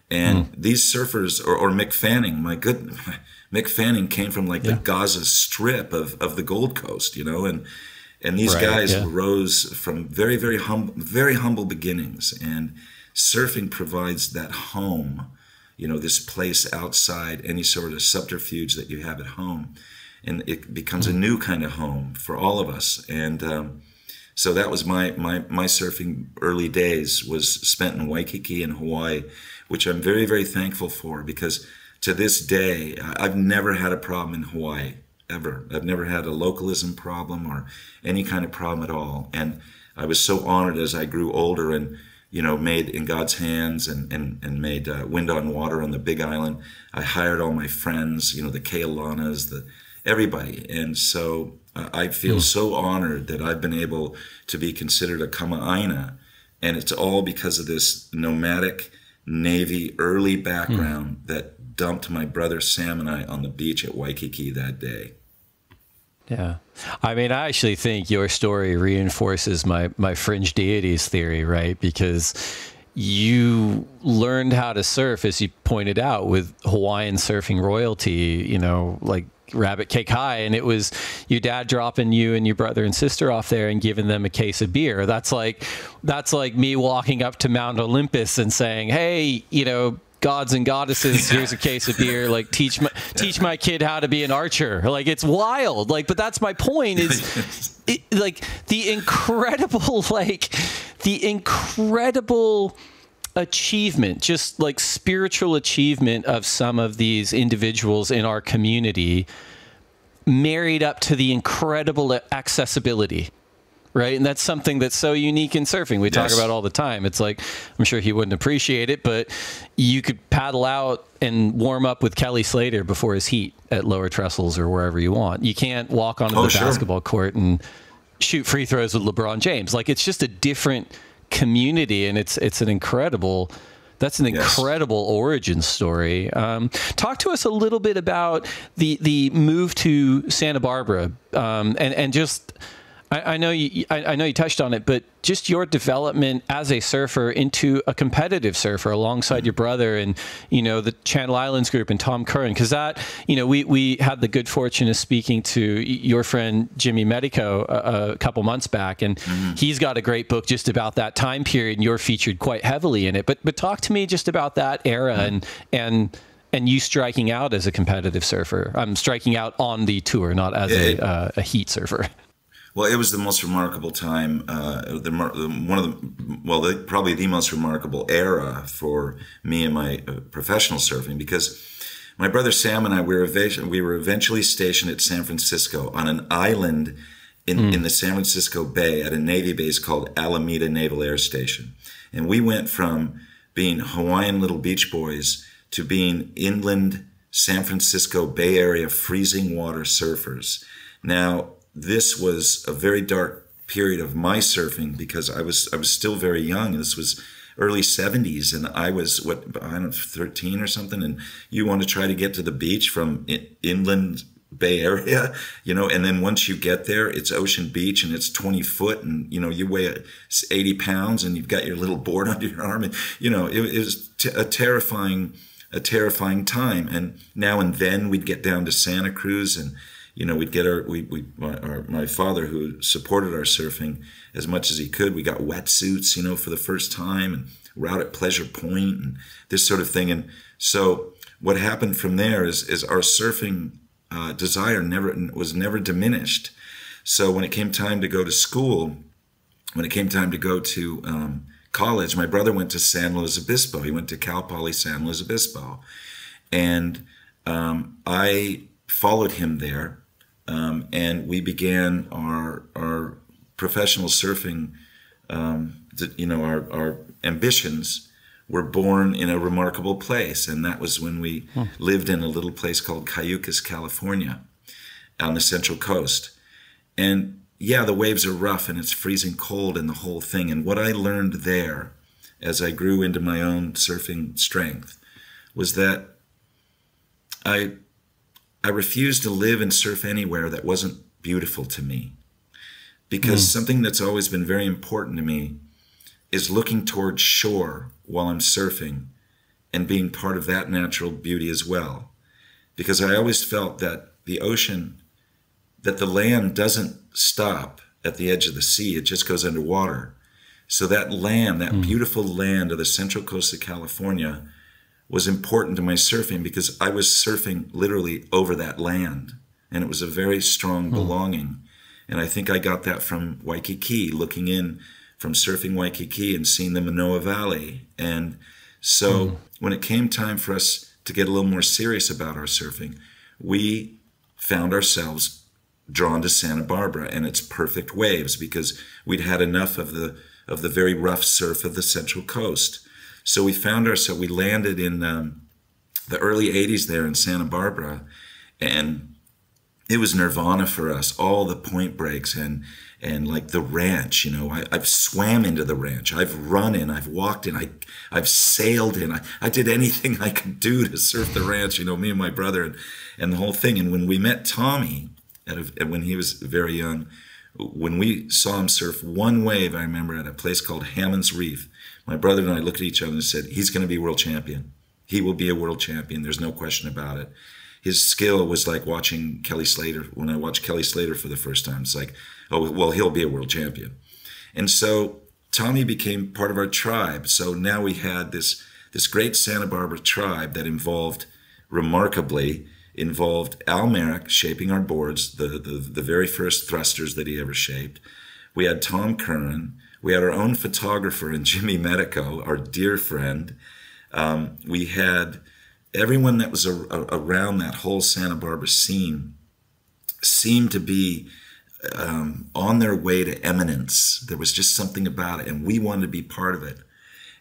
And these surfers, or Mick Fanning, Mick Fanning came from the Gaza Strip of the Gold Coast, and these guys rose from very, very humble beginnings. And surfing provides that home, this place outside any sort of subterfuge that you have at home. And it becomes a new kind of home for all of us. And so that was my surfing early days, was spent in Waikiki in Hawaii, which I'm very, very thankful for, because to this day, I've never had a problem in Hawaii, ever. I've never had a localism problem or any kind of problem at all. And I was so honored as I grew older and, made In God's Hands and made Wind on Water on the Big Island. I hired all my friends, the Kealanas, everybody. And so I feel so honored that I've been able to be considered a Kama'aina. And it's all because of this nomadic Navy early background that dumped my brother Sam and I on the beach at Waikiki that day. Yeah. I mean, I actually think your story reinforces my fringe deities theory, right? Because you learned how to surf, as you pointed out, with Hawaiian surfing royalty, like Rabbit Cake High, and it was your dad dropping you and your brother and sister off there and giving them a case of beer. That's like me walking up to Mount Olympus and saying, hey, gods and goddesses, here's a case of beer, like teach my kid how to be an archer. Like, it's wild. Like, but that's my point, is the incredible achievement, just like spiritual achievement of some of these individuals in our community, married up to the incredible accessibility. Right. And that's something that's so unique in surfing. We talk about all the time. It's like, I'm sure he wouldn't appreciate it, but you could paddle out and warm up with Kelly Slater before his heat at Lower Trestles or wherever you want. You can't walk onto the basketball court and shoot free throws with LeBron James. Like, it's just a different community, and it's an incredible, that's an incredible origin story. Talk to us a little bit about the move to Santa Barbara, and just, I know you touched on it, but just your development as a surfer into a competitive surfer alongside your brother and, the Channel Islands group and Tom Curran. Because that, we had the good fortune of speaking to your friend Jimmy Medico a couple months back, and he's got a great book just about that time period, and you're featured quite heavily in it. But talk to me just about that era and you striking out as a competitive surfer. I'm striking out on the tour, not as a heat surfer. Well, it was the most remarkable time, probably the most remarkable era for me and my professional surfing, because my brother Sam and I, we were eventually stationed at San Francisco on an island in the San Francisco Bay at a Navy base called Alameda Naval Air Station. And we went from being Hawaiian little beach boys to being inland San Francisco Bay Area freezing water surfers. Now, this was a very dark period of my surfing, because I was still very young. This was early 70s, and I was 13 or something. And you want to try to get to the beach from inland Bay Area, and then once you get there, it's Ocean Beach and it's 20 foot, and you weigh 80 pounds and you've got your little board under your arm, and it was a terrifying time. And now and then we'd get down to Santa Cruz, and we'd get my father, who supported our surfing as much as he could, we got wetsuits, for the first time, and we're out at Pleasure Point and this sort of thing. And so what happened from there is our surfing desire was never diminished. So when it came time to go to school, when it came time to go to college, my brother went to San Luis Obispo. He went to Cal Poly San Luis Obispo. And I followed him there. And we began our professional surfing. Our ambitions were born in a remarkable place, and that was when we lived in a little place called Cayucas, California, on the Central Coast. And yeah, the waves are rough and it's freezing cold and the whole thing. And what I learned there, as I grew into my own surfing strength, was that I refused to live and surf anywhere that wasn't beautiful to me, because something that's always been very important to me is looking towards shore while I'm surfing and being part of that natural beauty as well. Because I always felt that the ocean, that the land doesn't stop at the edge of the sea, it just goes underwater. So that land, that beautiful land of the Central Coast of California, was important to my surfing because I was surfing literally over that land. And it was a very strong belonging. And I think I got that from Waikiki, looking in from surfing Waikiki and seeing the Manoa Valley. And so when it came time for us to get a little more serious about our surfing, we found ourselves drawn to Santa Barbara and its perfect waves because we'd had enough of the very rough surf of the Central Coast. So we found ourselves, we landed in the early 80s there in Santa Barbara, and it was nirvana for us. All the point breaks and like the ranch, you know, I've swam into the ranch. I've run in, I've walked in, I've sailed in. I did anything I could do to surf the ranch, you know, me and my brother and the whole thing. And when we met Tommy, when he was very young, when we saw him surf one wave, I remember at a place called Hammond's Reef, my brother and I looked at each other and said, he's going to be world champion. He will be a world champion. There's no question about it. His skill was like watching Kelly Slater. When I watched Kelly Slater for the first time, it's like, oh, well, he'll be a world champion. And so Tommy became part of our tribe. So now we had this great Santa Barbara tribe that remarkably involved Al Merrick shaping our boards, the very first thrusters that he ever shaped. We had Tom Curran. We had our own photographer and Jimmy Medico, our dear friend. We had everyone that was around that whole Santa Barbara scene seemed to be on their way to eminence. There was just something about it, and we wanted to be part of it.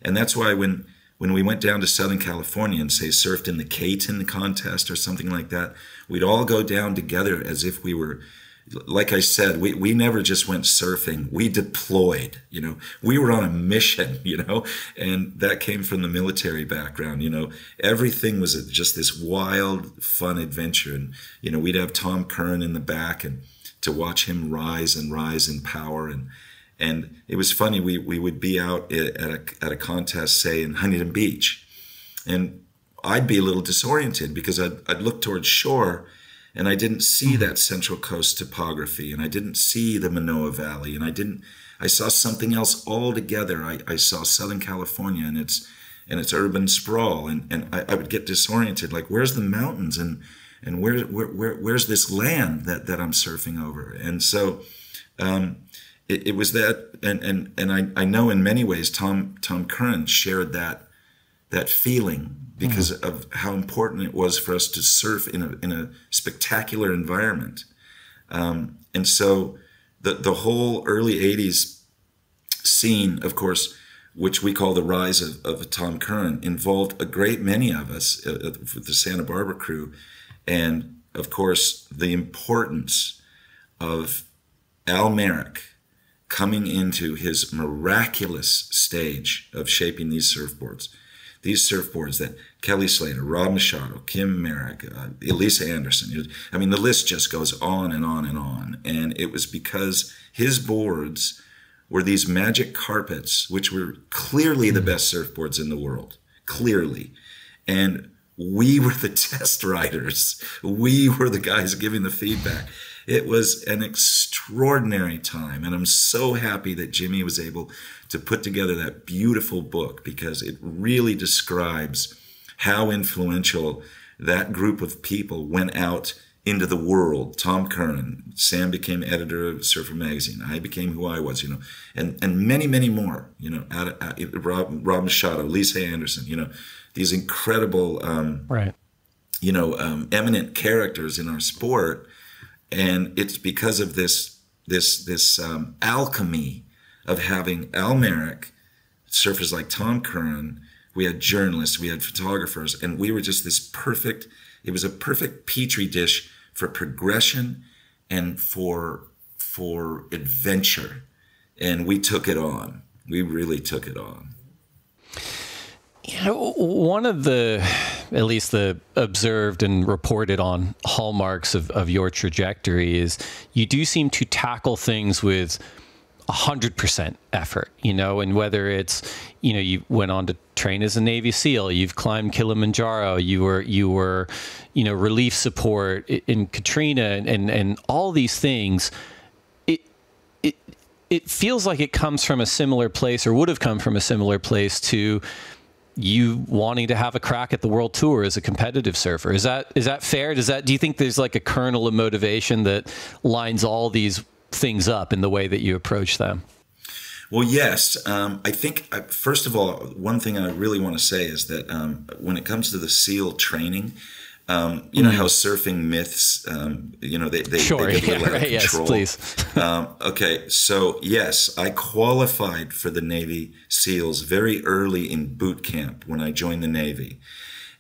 And that's why when we went down to Southern California and, say, surfed in the Caton contest or something like that, we'd all go down together as if we were, like I said, we never just went surfing. We deployed, you know. We were on a mission, you know, and that came from the military background, you know. Everything was just this wild, fun adventure. And, you know, we'd have Tom Curran in the back and to watch him rise and rise in power. And it was funny, we would be out at a contest, say, in Huntington Beach, and I'd be a little disoriented because I'd look towards shore and I didn't see that Central Coast topography, and I didn't see the Manoa Valley, and I saw something else altogether. I saw Southern California and its urban sprawl, and I would get disoriented, like, where's the mountains and where's this land that I'm surfing over? And so it was that, and I know in many ways Tom Curran shared that feeling because of how important it was for us to surf in a spectacular environment. And so the whole early 80s scene, of course, which we call the rise of Tom Curran, involved a great many of us, the Santa Barbara crew. And of course, the importance of Al Merrick coming into his miraculous stage of shaping these surfboards that Kelly Slater, Rob Machado, Kim Merrick, Elisa Anderson, I mean, the list just goes on and on and on. And it was because his boards were these magic carpets, which were clearly the best surfboards in the world, clearly. And we were the test riders. We were the guys giving the feedback. It was an extraordinary time, and I'm so happy that Jimmy was able to put together that beautiful book because it really describes how influential that group of people went out into the world. Tom Curran, Sam became editor of Surfer Magazine. I became who I was, you know, and many, many more, you know, Rob Machado, Lisa Anderson, you know, these incredible, you know, eminent characters in our sport. And it's because of this alchemy of having Al Merrick, surfers like Tom Curran. We had journalists, we had photographers, and we were just it was a perfect petri dish for progression and for adventure. And we took it on. We really took it on. You know, one of the, at least the observed and reported on hallmarks of your trajectory is you do seem to tackle things with 100% effort, you know, and whether it's, you know, you went on to train as a Navy SEAL, you've climbed Kilimanjaro, you were, you know, relief support in Katrina and all these things. It it feels like it comes from a similar place, or would have come from a similar place to you wanting to have a crack at the world tour as a competitive surfer. Is that fair? Do you think there's like a kernel of motivation that lines all these things up in the way that you approach them? Well, yes. I think, first of all, one thing I really want to say is that when it comes to the SEAL training, you know how surfing myths, they sure, get a little out of control. Yes, please. Okay, so yes, I qualified for the Navy SEALs very early in boot camp when I joined the Navy.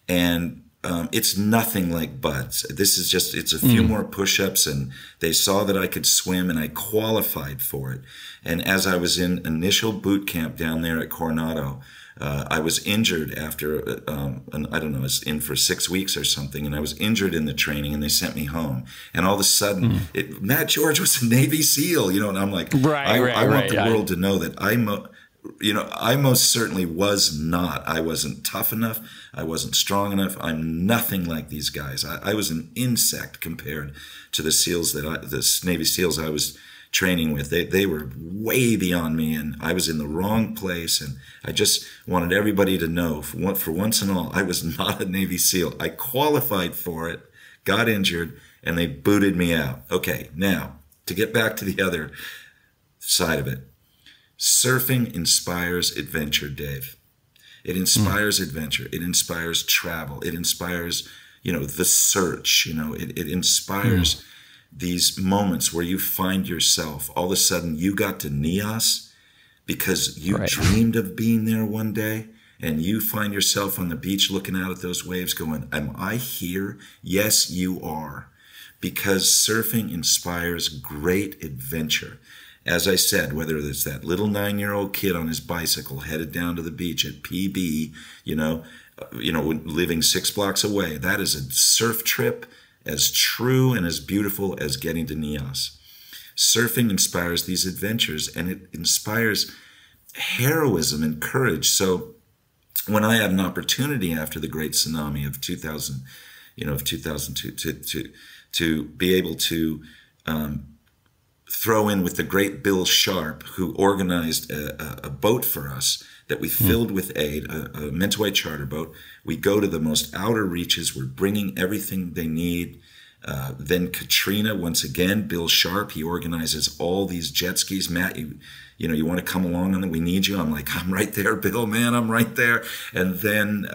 And it's nothing like buds. This is just, it's a few more push-ups, and they saw that I could swim, and I qualified for it. And as I was in initial boot camp down there at Coronado, I was injured after, I don't know, I was in for 6 weeks or something, and I was injured in the training, and they sent me home. And all of a sudden, Matt George was a Navy SEAL, and I'm like, I want the world to know that I most certainly was not. I wasn't tough enough. I wasn't strong enough. I'm nothing like these guys. I was an insect compared to the SEALs the Navy SEALs I was training with. They were way beyond me, and I was in the wrong place. And I just wanted everybody to know, for once and all, I was not a Navy SEAL. I qualified for it, got injured, and they booted me out. Okay, now to get back to the other side of it. Surfing inspires adventure, Dave. It inspires adventure. It inspires travel. It inspires, the search. It inspires these moments where you find yourself, all of a sudden you got to Nias because you dreamed of being there one day, and you find yourself on the beach looking out at those waves going, am I here? Yes, you are. Because surfing inspires great adventure. As I said, whether it's that little 9-year-old kid on his bicycle headed down to the beach at PB, living 6 blocks away, that is a surf trip as true and as beautiful as getting to Nias. Surfing inspires these adventures, and it inspires heroism and courage. So when I had an opportunity after the great tsunami of 2002, to be able to throw in with the great Bill Sharp, who organized a boat for us that we filled with aid, a Mentawai charter boat. We go to the most outer reaches. We're bringing everything they need. Then Katrina, once again, Bill Sharp, he organizes all these jet skis. Matt, you want to come along on it? We need you. I'm like, I'm right there, Bill, man, I'm right there. And then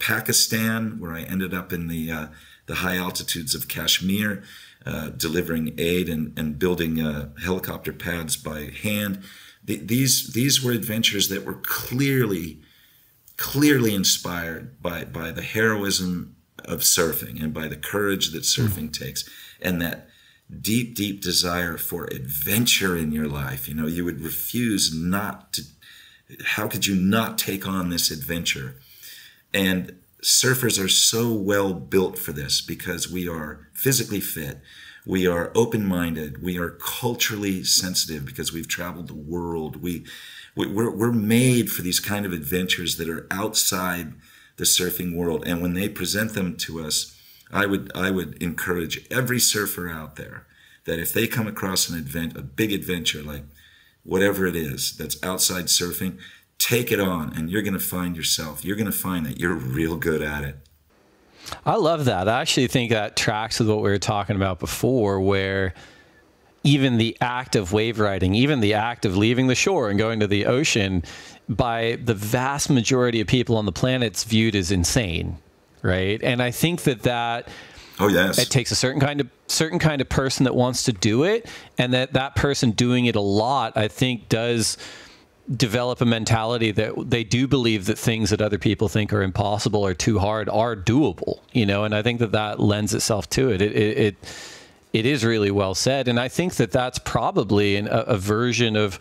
Pakistan, where I ended up in the high altitudes of Kashmir, delivering aid and building helicopter pads by hand. These were adventures that were clearly inspired by the heroism of surfing and by the courage that surfing takes, and that deep desire for adventure in your life. You would refuse not to. How could you not take on this adventure? And surfers are so well built for this because we are physically fit. We are open-minded. We are culturally sensitive because we've traveled the world. We're made for these kind of adventures that are outside the surfing world. And when they present them to us, I would encourage every surfer out there that if they come across a big adventure, like whatever it is that's outside surfing, take it on, and you're going to find that you're real good at it. I love that. I actually think that tracks with what we were talking about before, where even the act of wave riding, even the act of leaving the shore and going to the ocean, by the vast majority of people on the planet, is viewed as insane, right? And I think that oh yes, it takes a certain kind of person that wants to do it, and that person doing it a lot, I think, does develop a mentality that they do believe that things that other people think are impossible or too hard are doable, and I think that lends itself to it. It is really well said. And I think that that's probably a version of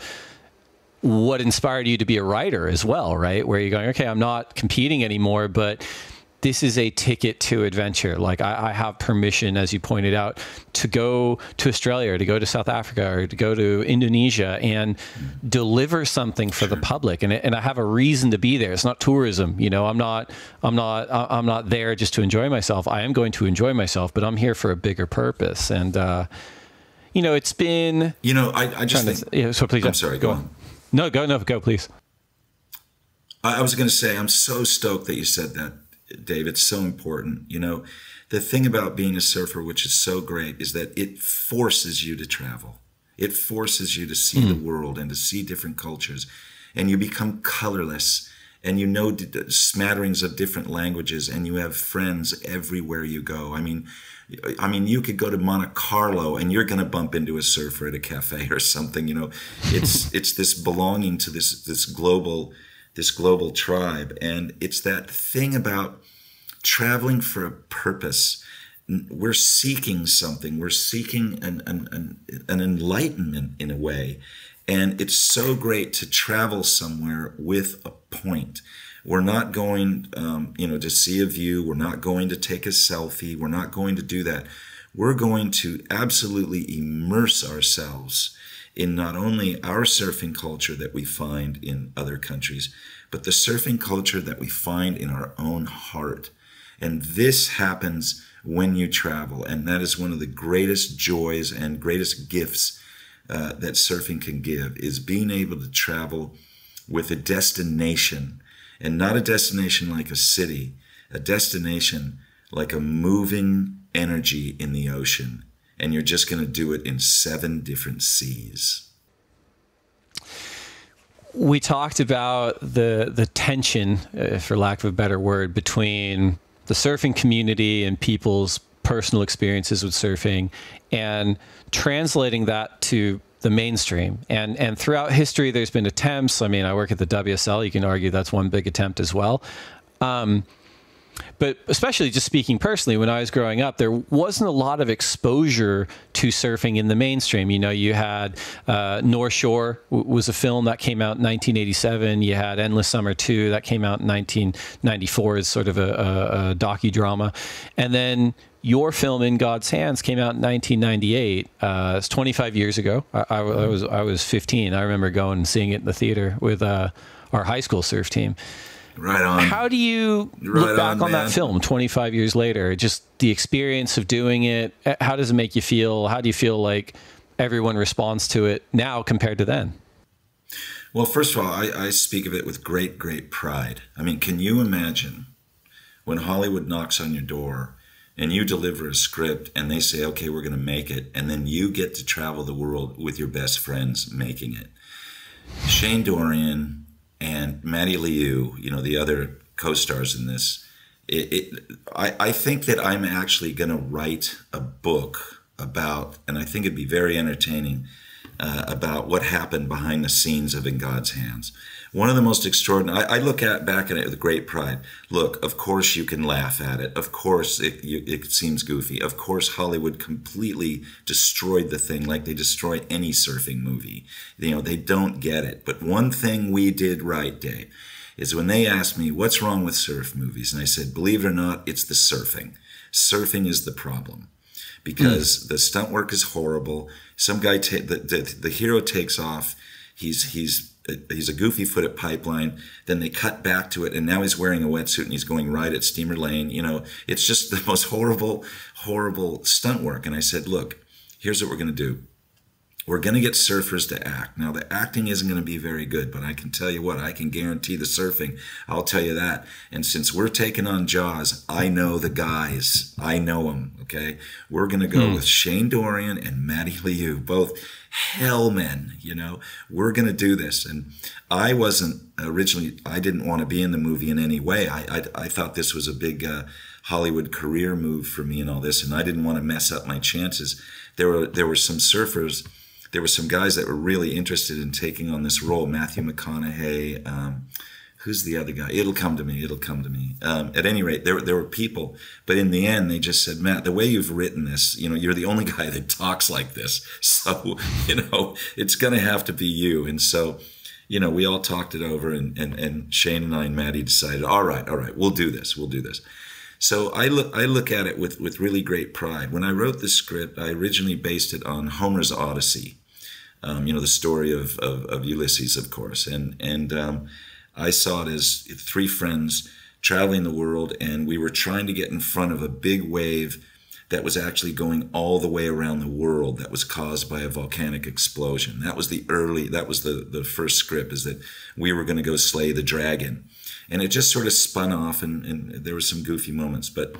what inspired you to be a writer as well, right? Where you're going, okay, I'm not competing anymore, but this is a ticket to adventure. Like I have permission, as you pointed out, to go to Australia, or to go to South Africa, or to go to Indonesia and deliver something for the public. And I have a reason to be there. It's not tourism. I'm not there just to enjoy myself. I am going to enjoy myself, but I'm here for a bigger purpose. And you know, it's been, You know, I just think, yeah, so please, I'm sorry, go on. No, go, please. I was going to say, I'm so stoked that you said that, Dave. It's so important. You know, the thing about being a surfer, which is so great, is that it forces you to travel. It forces you to see the world and to see different cultures, and you become colorless, and you know smatterings of different languages, and you have friends everywhere you go. I mean, you could go to Monte Carlo and you're going to bump into a surfer at a cafe or something. You know, it's this belonging to this global tribe, and it's that thing about traveling for a purpose. We're seeking something. We're seeking an enlightenment in a way. And it's so great to travel somewhere with a point. We're not going, to see a view. We're not going to take a selfie. We're not going to do that. We're going to absolutely immerse ourselves in not only our surfing culture that we find in other countries, but the surfing culture that we find in our own heart. And this happens when you travel. And that is one of the greatest joys and greatest gifts that surfing can give, is being able to travel with a destination, and not a destination like a city, a destination like a moving energy in the ocean. And you're just going to do it in 7 different seas. We talked about the tension, for lack of a better word, between the surfing community and people's personal experiences with surfing, and translating that to the mainstream. And throughout history, there's been attempts. I mean, I work at the WSL. You can argue that's one big attempt as well. But especially just speaking personally, when I was growing up, there wasn't a lot of exposure to surfing in the mainstream. You know, you had North Shore was a film that came out in 1987. You had Endless Summer 2 that came out in 1994 as sort of a docudrama. And then your film, In God's Hands, came out in 1998. It's 25 years ago. I was 15. I remember going and seeing it in the theater with our high school surf team. Right on. How do you look back on that film 25 years later? Just the experience of doing it. How does it make you feel? How do you feel like everyone responds to it now compared to then? Well, first of all, I speak of it with great, great pride. I mean, can you imagine when Hollywood knocks on your door and you deliver a script and they say, okay, we're going to make it, and then you get to travel the world with your best friends making it? Shane Dorian and Matty Liu, you know, the other co-stars in this, I think that I'm actually going to write a book about, and I think it'd be very entertaining, about what happened behind the scenes of In God's Hands. One of the most extraordinary, I look back at it with great pride. Look, of course you can laugh at it. Of course it seems goofy. Of course Hollywood completely destroyed the thing like they destroy any surfing movie. You know, they don't get it. But one thing we did right, Dave, is when they asked me, what's wrong with surf movies? And I said, believe it or not, it's the surfing. Surfing is the problem. Because the stunt work is horrible. Some guy, the hero takes off. He's a goofy foot at pipeline. Then they cut back to it, and now he's wearing a wetsuit and he's going right at Steamer Lane. You know, it's just the most horrible, horrible stunt work. And I said, look, here's what we're going to do. We're going to get surfers to act. Now, the acting isn't going to be very good, but I can tell you what, I can guarantee the surfing. I'll tell you that. And since we're taking on Jaws, I know the guys. I know them, okay? We're going to go with Shane Dorian and Matty Liu, both hellmen, you know? We're going to do this. And I wasn't originally, I didn't want to be in the movie in any way. I thought this was a big Hollywood career move for me and all this, and I didn't want to mess up my chances. There were some surfers. There were some guys that were really interested in taking on this role. Matthew McConaughey, who's the other guy? It'll come to me. It'll come to me. At any rate, there were people, but in the end, they just said, Matt, the way you've written this, you know, you're the only guy that talks like this. So, you know, it's going to have to be you. And so, you know, we all talked it over, and Shane and I and Matty decided, all right, we'll do this. We'll do this. So I look at it with really great pride. When I wrote the script, I originally based it on Homer's Odyssey. You know, the story of Ulysses, of course. And I saw it as 3 friends traveling the world, and we were trying to get in front of a big wave that was actually going all the way around the world that was caused by a volcanic explosion. That was the first script, is that we were going to go slay the dragon. And it just sort of spun off, and there were some goofy moments. But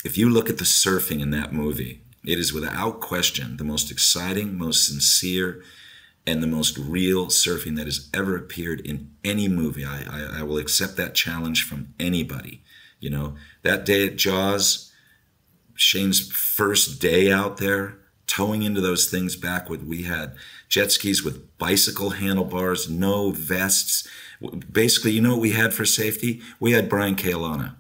if you look at the surfing in that movie, it is without question the most exciting, most sincere, and the most real surfing that has ever appeared in any movie. I will accept that challenge from anybody. You know, that day at Jaws, Shane's first day out there, towing into those things backward, we had jet skis with bicycle handlebars, no vests. Basically, you know what we had for safety? We had Brian Keaulana.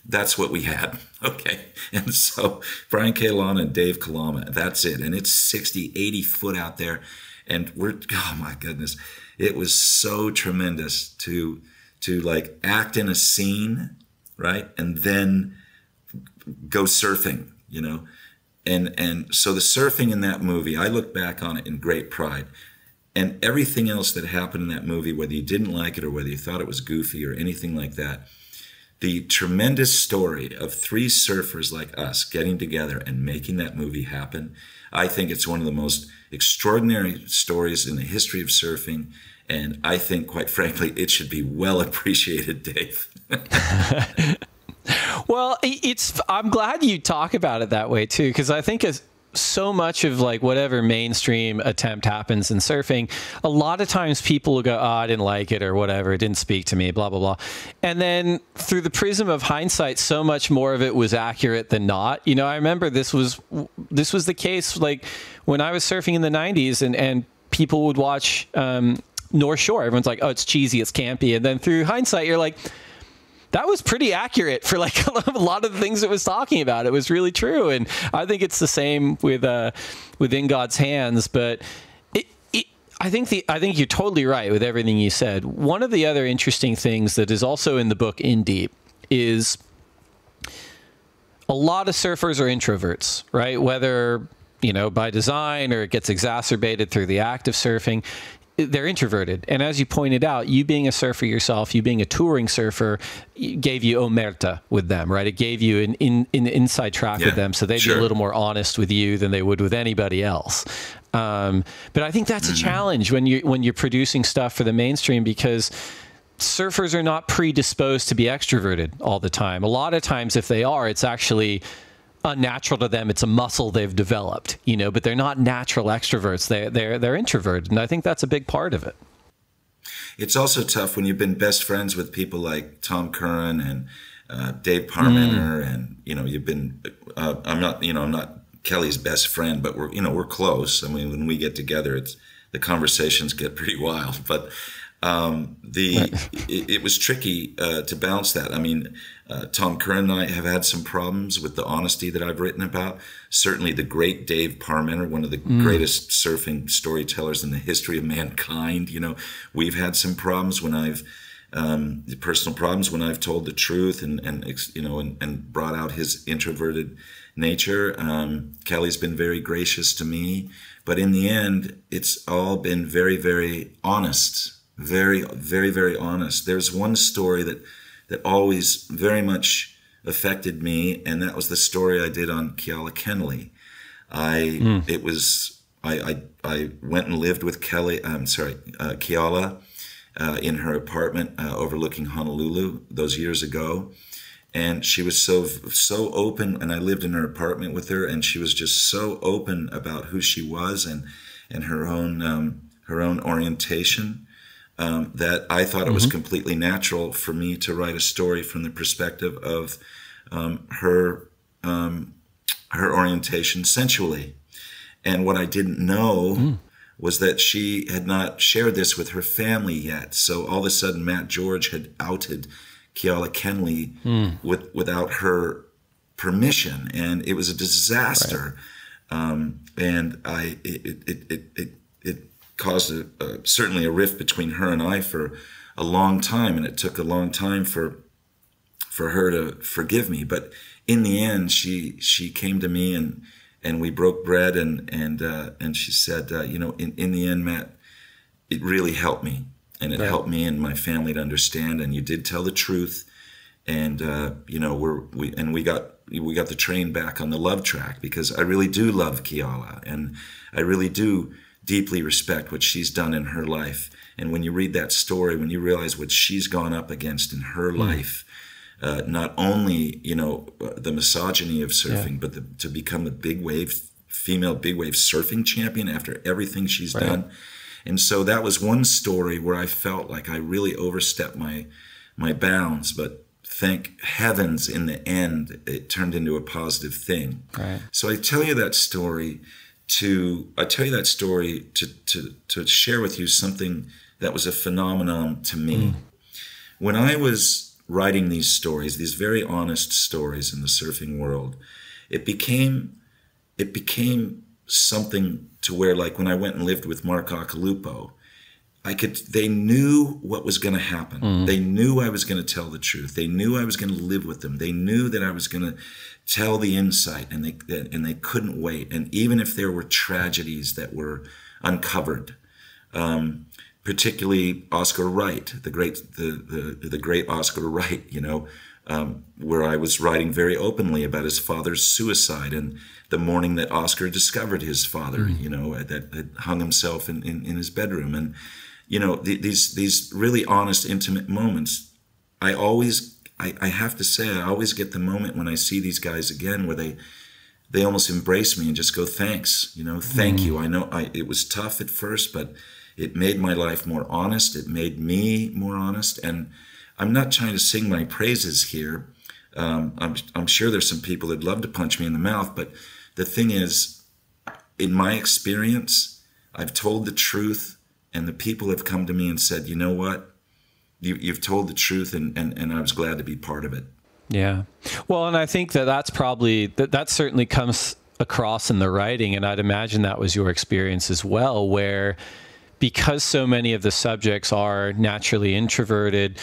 That's what we had, okay? And so Brian Keaulana and Dave Kalama, that's it. And it's 60, 80 foot out there. And oh my goodness, it was so tremendous to like act in a scene, right? And then go surfing, you know? And so the surfing in that movie, I look back on it in great pride. And everything else that happened in that movie, whether you didn't like it or whether you thought it was goofy or anything like that, the tremendous story of three surfers like us getting together and making that movie happen, I think it's one of the most extraordinary stories in the history of surfing. And I think, quite frankly, it should be well appreciated, Dave. Well, I'm glad you talk about it that way too, because I think so much of like whatever mainstream attempt happens in surfing, a lot of times people will go, oh, I didn't like it or whatever, it didn't speak to me, blah, blah, blah. And then through the prism of hindsight, so much more of it was accurate than not. You know, I remember this was the case like when I was surfing in the 90s and people would watch North Shore. Everyone's like, oh, it's cheesy, it's campy. And then through hindsight, you're like, that was pretty accurate for like a lot of the things it was talking about. It was really true. And I think it's the same with In God's Hands. But I think you're totally right with everything you said. One of the other interesting things that is also in the book In Deep is a lot of surfers are introverts, right? Whether, you know, by design or it gets exacerbated through the act of surfing. They're introverted. And as you pointed out, you being a surfer yourself, you being a touring surfer, gave you omerta with them, right? It gave you an inside track with them. So they'd be a little more honest with you than they would with anybody else. But I think that's a challenge when you're producing stuff for the mainstream, because surfers are not predisposed to be extroverted all the time. A lot of times if they are, it's actually unnatural to them. It's a muscle they've developed, you know, but they're not natural extroverts. They're introverted. And I think that's a big part of it. It's also tough when you've been best friends with people like Tom Curran and Dave Parmenter. And, you know, you've been, I'm not Kelly's best friend, but we're close. I mean, when we get together, the conversations get pretty wild, but it was tricky to balance that. I mean, Tom Curran and I have had some problems with the honesty that I've written about. Certainly the great Dave Parmenter, one of the greatest surfing storytellers in the history of mankind. You know, we've had some problems when personal problems when I've told the truth and brought out his introverted nature. Kelly's been very gracious to me, but in the end, it's all been very, very honest. Very, very, very honest. There's one story that always very much affected me, and that was the story I did on Keala Kennelly. I went and lived with Keala in her apartment overlooking Honolulu those years ago, and she was so open, and I lived in her apartment with her, and she was just so open about who she was and her own orientation. That I thought it was completely natural for me to write a story from the perspective of her orientation sensually. And what I didn't know was that she had not shared this with her family yet. So all of a sudden, Matt George had outed Keala Kennelly without her permission, and it was a disaster. Right. And it caused certainly a rift between her and I for a long time, and it took a long time for her to forgive me. But in the end, she came to me and we broke bread, and she said, in the end, Matt, it really helped me, and it helped me and my family to understand. And you did tell the truth, and you know, we got the train back on the love track, because I really do love Keala, and I really do deeply respect what she's done in her life. And when you read that story, when you realize what she's gone up against in her life, not only, you know, the misogyny of surfing, but to become the female big wave surfing champion after everything she's done. And so that was one story where I felt like I really overstepped my bounds, but thank heavens in the end it turned into a positive thing. So I tell you that story to share with you something that was a phenomenon to me. When I was writing these stories, these very honest stories in the surfing world, it became something to where, like, when I went and lived with Mark Occhilupo, they knew what was going to happen. They knew I was going to tell the truth. They knew I was going to live with them. They knew that I was going to tell the insight, and they couldn't wait. And even if there were tragedies that were uncovered, particularly Oscar Wright, the great Oscar Wright, you know, where I was writing very openly about his father's suicide, and the morning that Oscar discovered his father, you know, that had hung himself in his bedroom. And, you know, these really honest, intimate moments, I have to say, I always get the moment when I see these guys again where they almost embrace me and just go, thanks, you know, thank you. I know it was tough at first, but it made my life more honest. It made me more honest. And I'm not trying to sing my praises here. I'm sure there's some people that'd love to punch me in the mouth, but the thing is, in my experience, I've told the truth, and the people have come to me and said, you know what, you've told the truth, and I was glad to be part of it. Yeah. Well, and I think that's probably, that certainly comes across in the writing, and I'd imagine that was your experience as well, where because so many of the subjects are naturally introverted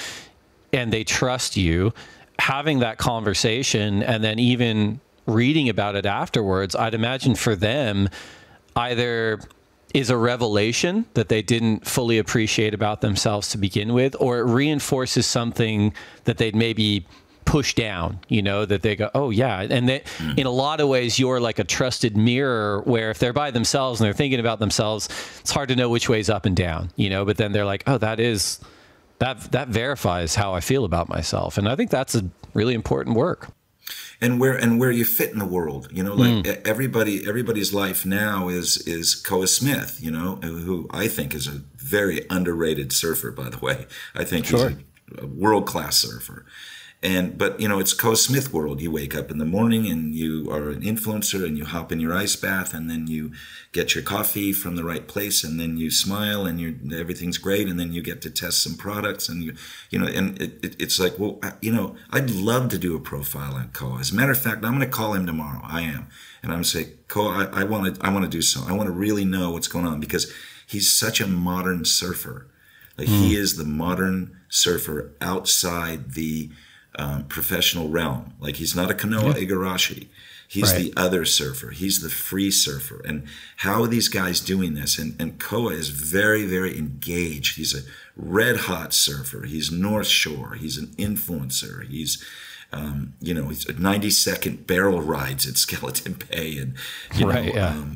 and they trust you, having that conversation and then even reading about it afterwards, I'd imagine for them either is a revelation that they didn't fully appreciate about themselves to begin with, or it reinforces something that they'd maybe push down, you know, that they go, oh yeah. And that in a lot of ways, you're like a trusted mirror where if they're by themselves and they're thinking about themselves, it's hard to know which way's up and down, you know, but then they're like, oh, that verifies how I feel about myself. And I think that's a really important work. And where you fit in the world, you know, like everybody's life now is Koa Smith, you know, who I think is a very underrated surfer, by the way. I think he's a world-class surfer. But, you know, it's Koa Smith world. You wake up in the morning and you are an influencer and you hop in your ice bath and then you get your coffee from the right place and then you smile and everything's great. And then you get to test some products and it's like, well, you know, I'd love to do a profile on Koa. As a matter of fact, I'm going to call him tomorrow. I am. And I'm going to say, Koa, I want to do so. I want to really know what's going on because he's such a modern surfer. Like he is the modern surfer outside the professional realm. Like he's not a Kanoa Igarashi. He's the other surfer. He's the free surfer. And how are these guys doing this? And Koa is very, very engaged. He's a red hot surfer. He's North Shore. He's an influencer. He's, you know, he's 90-second barrel rides at Skeleton Bay. And, you know,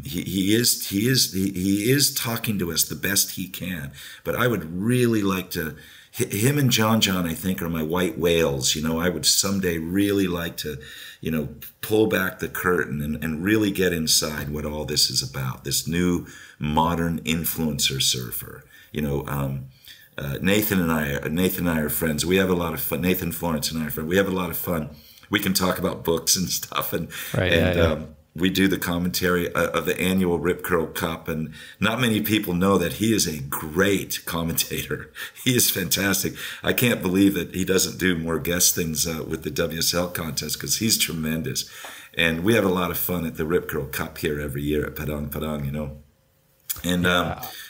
he is talking to us the best he can. But I would really like to, him and John, I think, are my white whales. You know, I would someday really like to, you know, pull back the curtain and really get inside what all this is about, this new modern influencer surfer. You know, Nathan and I are friends. We have a lot of fun. Nathan Florence and I are friends. We have a lot of fun. We can talk about books and stuff. And we do the commentary of the annual Rip Curl Cup, and not many people know that he is a great commentator. He is fantastic. I can't believe that he doesn't do more guest things with the WSL contest because he's tremendous. And we have a lot of fun at the Rip Curl Cup here every year at Padang Padang, you know. And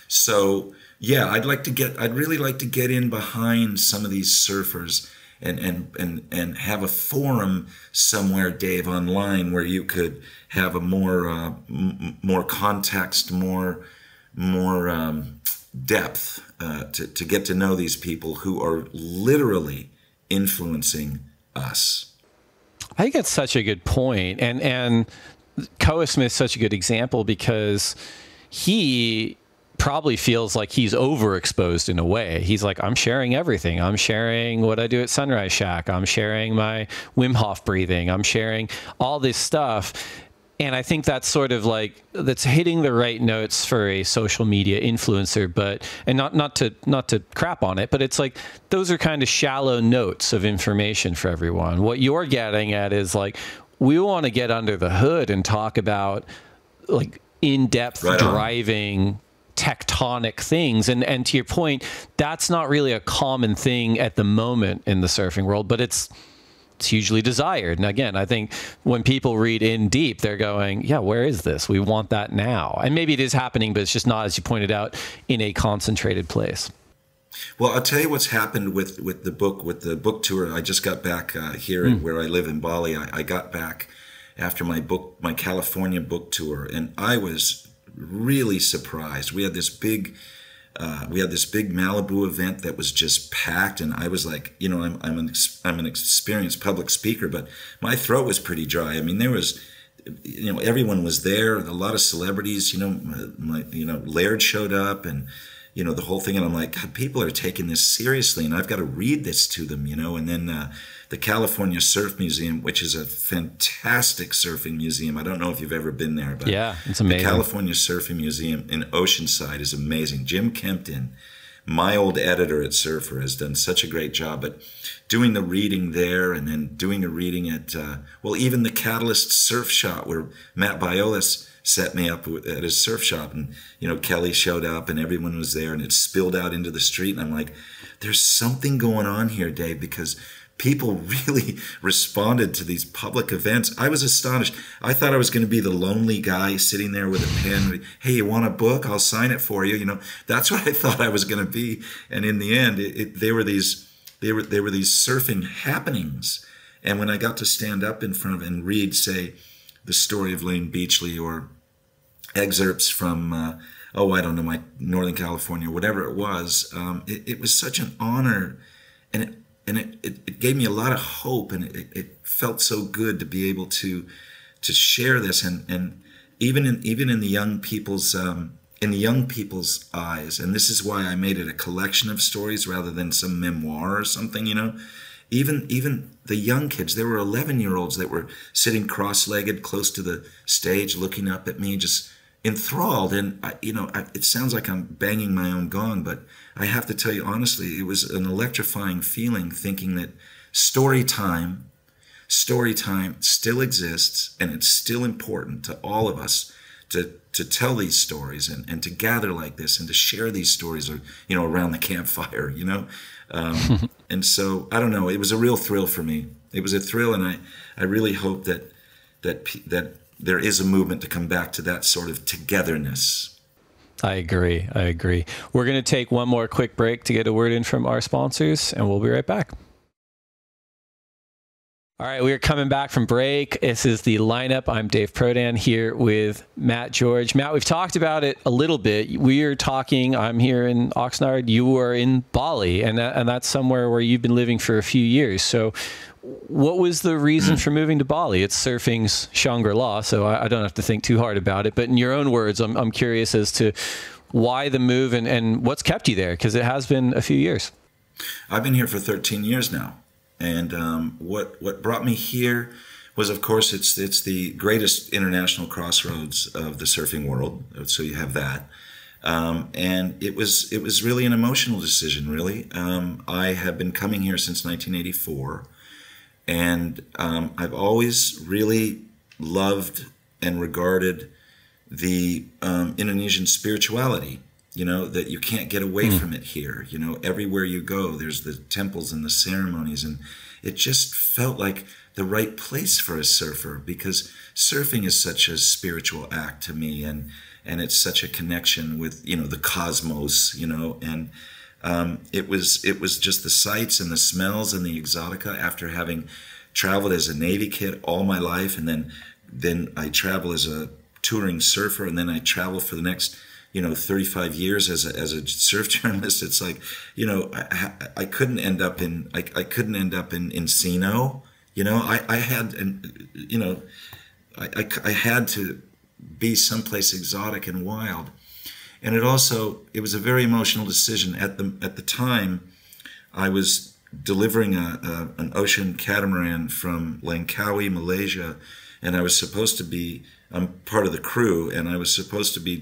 so, yeah, I'd really like to get in behind some of these surfers and have a forum somewhere, Dave, online where you could have a more context, more depth to get to know these people who are literally influencing us. I think that's such a good point. And Koa Smith's such a good example because he probably feels like he's overexposed in a way. He's like, I'm sharing everything. I'm sharing what I do at Sunrise Shack. I'm sharing my Wim Hof breathing. I'm sharing all this stuff. And I think that's sort of like, that's hitting the right notes for a social media influencer, but, and not to crap on it, but it's like, those are kind of shallow notes of information for everyone. What you're getting at is like, we want to get under the hood and talk about like in-depth driving tectonic things. And to your point, that's not really a common thing at the moment in the surfing world, but it's hugely desired. And again, I think when people read In Deep, they're going, yeah, where is this? We want that now. And maybe it is happening, but it's just not, as you pointed out, in a concentrated place. Well, I'll tell you what's happened with the book tour. I just got back here where I live in Bali. I got back after my California book tour, and I was really surprised. We had this big Malibu event that was just packed, and I was like, you know, I'm an experienced public speaker, but my throat was pretty dry. I mean, there was, you know, everyone was there, a lot of celebrities. You know, Laird showed up, and you know, the whole thing, and I'm like, God, people are taking this seriously, and I've got to read this to them, you know. And then the California Surf Museum, which is a fantastic surfing museum. I don't know if you've ever been there, but yeah, it's amazing. The California Surfing Museum in Oceanside is amazing. Jim Kempton, my old editor at Surfer, has done such a great job. But doing the reading there, and then doing a reading at, well, even the Catalyst Surf Shop, where Matt Biolas set me up at his surf shop, and you know, Kelly showed up and everyone was there, and it spilled out into the street, and I'm like, there's something going on here, Dave, because people really responded to these public events. I was astonished. I thought I was going to be the lonely guy sitting there with a pen. Hey, you want a book? I'll sign it for you. You know, that's what I thought I was going to be. And in the end, there were these surfing happenings. And when I got to stand up in front of and read, say, the story of Lane Beachley, or excerpts from, I don't know, my Northern California, whatever it was, it was such an honor, and it gave me a lot of hope, and it felt so good to be able to share this, and even in the young people's eyes, and this is why I made it a collection of stories rather than some memoir or something, you know. Even the young kids, there were 11-year-olds that were sitting cross-legged close to the stage, looking up at me, just enthralled. And it sounds like I'm banging my own gong, but I have to tell you honestly, it was an electrifying feeling, thinking that story time still exists, and it's still important to all of us to tell these stories, and to gather like this, and to share these stories, or, you know, around the campfire, you know. And so, I don't know, it was a real thrill for me. It was a thrill, and I really hope that there is a movement to come back to that sort of togetherness. I agree. We're going to take one more quick break to get a word in from our sponsors, and we'll be right back. All right, we are coming back from break. This is the lineup. I'm Dave Prodan here with Matt George. Matt, we've talked about it a little bit. We are talking, I'm here in Oxnard, you are in Bali, and that's somewhere where you've been living for a few years. So what was the reason for moving to Bali? It's surfing's Shangri-La, so I don't have to think too hard about it. But in your own words, I'm curious as to why the move, and what's kept you there, because it has been a few years. I've been here for 13 years now. And what brought me here was, of course, it's the greatest international crossroads of the surfing world. So you have that, and it was really an emotional decision. Really, I have been coming here since 1984, and I've always really loved and regarded the Indonesian spirituality. You know, that you can't get away from it here. You know, everywhere you go, there's the temples and the ceremonies, and it just felt like the right place for a surfer, because surfing is such a spiritual act to me, and it's such a connection with, you know, the cosmos, you know, and it was just the sights and the smells and the exotica after having traveled as a Navy kid all my life, and then I travel as a touring surfer, and then I travel for the next 35 years as a surf journalist, it's like, I couldn't end up in, I couldn't end up in Encino. I had, and, I had to be someplace exotic and wild. And it was a very emotional decision. At the time, I was delivering an ocean catamaran from Langkawi, Malaysia, and I was supposed to be, I'm part of the crew, and I was supposed to be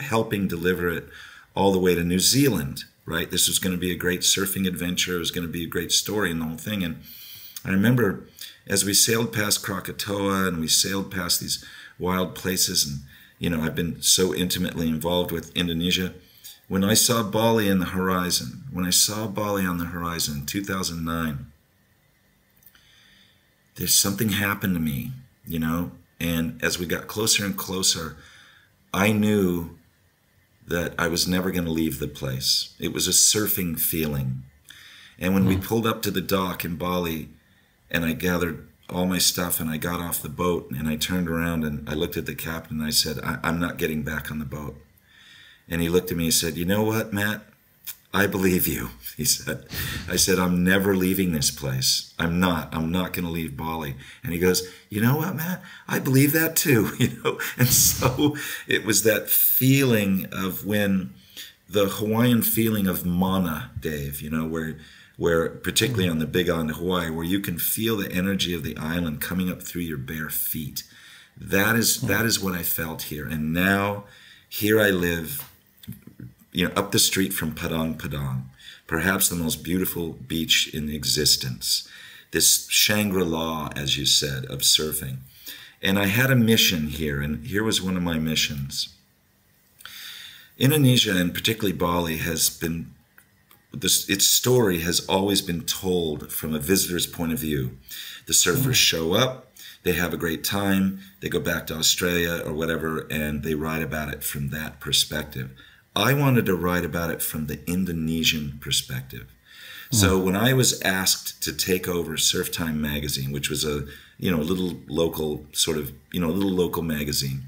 helping deliver it all the way to New Zealand, right? This was going to be a great surfing adventure. It was going to be a great story and the whole thing. And I remember as we sailed past Krakatoa and we sailed past these wild places, and, I've been so intimately involved with Indonesia. When I saw Bali on the horizon in 2009, there's something happened to me, and as we got closer and closer, I knew that I was never going to leave the place. It was a surfing feeling. And when we pulled up to the dock in Bali, and I gathered all my stuff and I got off the boat, and I turned around and I looked at the captain and I said, I'm not getting back on the boat. And he looked at me and said, you know what, Matt? I believe you, he said. I said, I'm never leaving this place. I'm not going to leave Bali. And he goes, you know what, Matt? I believe that too, And so it was that feeling of when the Hawaiian feeling of mana, Dave, where particularly on the Big Island of Hawaii, where you can feel the energy of the island coming up through your bare feet. That is what I felt here. And now here I live, up the street from Padang Padang, perhaps the most beautiful beach in existence, this Shangri-La, as you said, of surfing. And I had a mission here, and here was one of my missions. Indonesia, and particularly Bali, its story has always been told from a visitor's point of view. The surfers show up, they have a great time, they go back to Australia or whatever, and they write about it from that perspective. I wanted to write about it from the Indonesian perspective. So when I was asked to take over Surf Time magazine, which was a little local local magazine,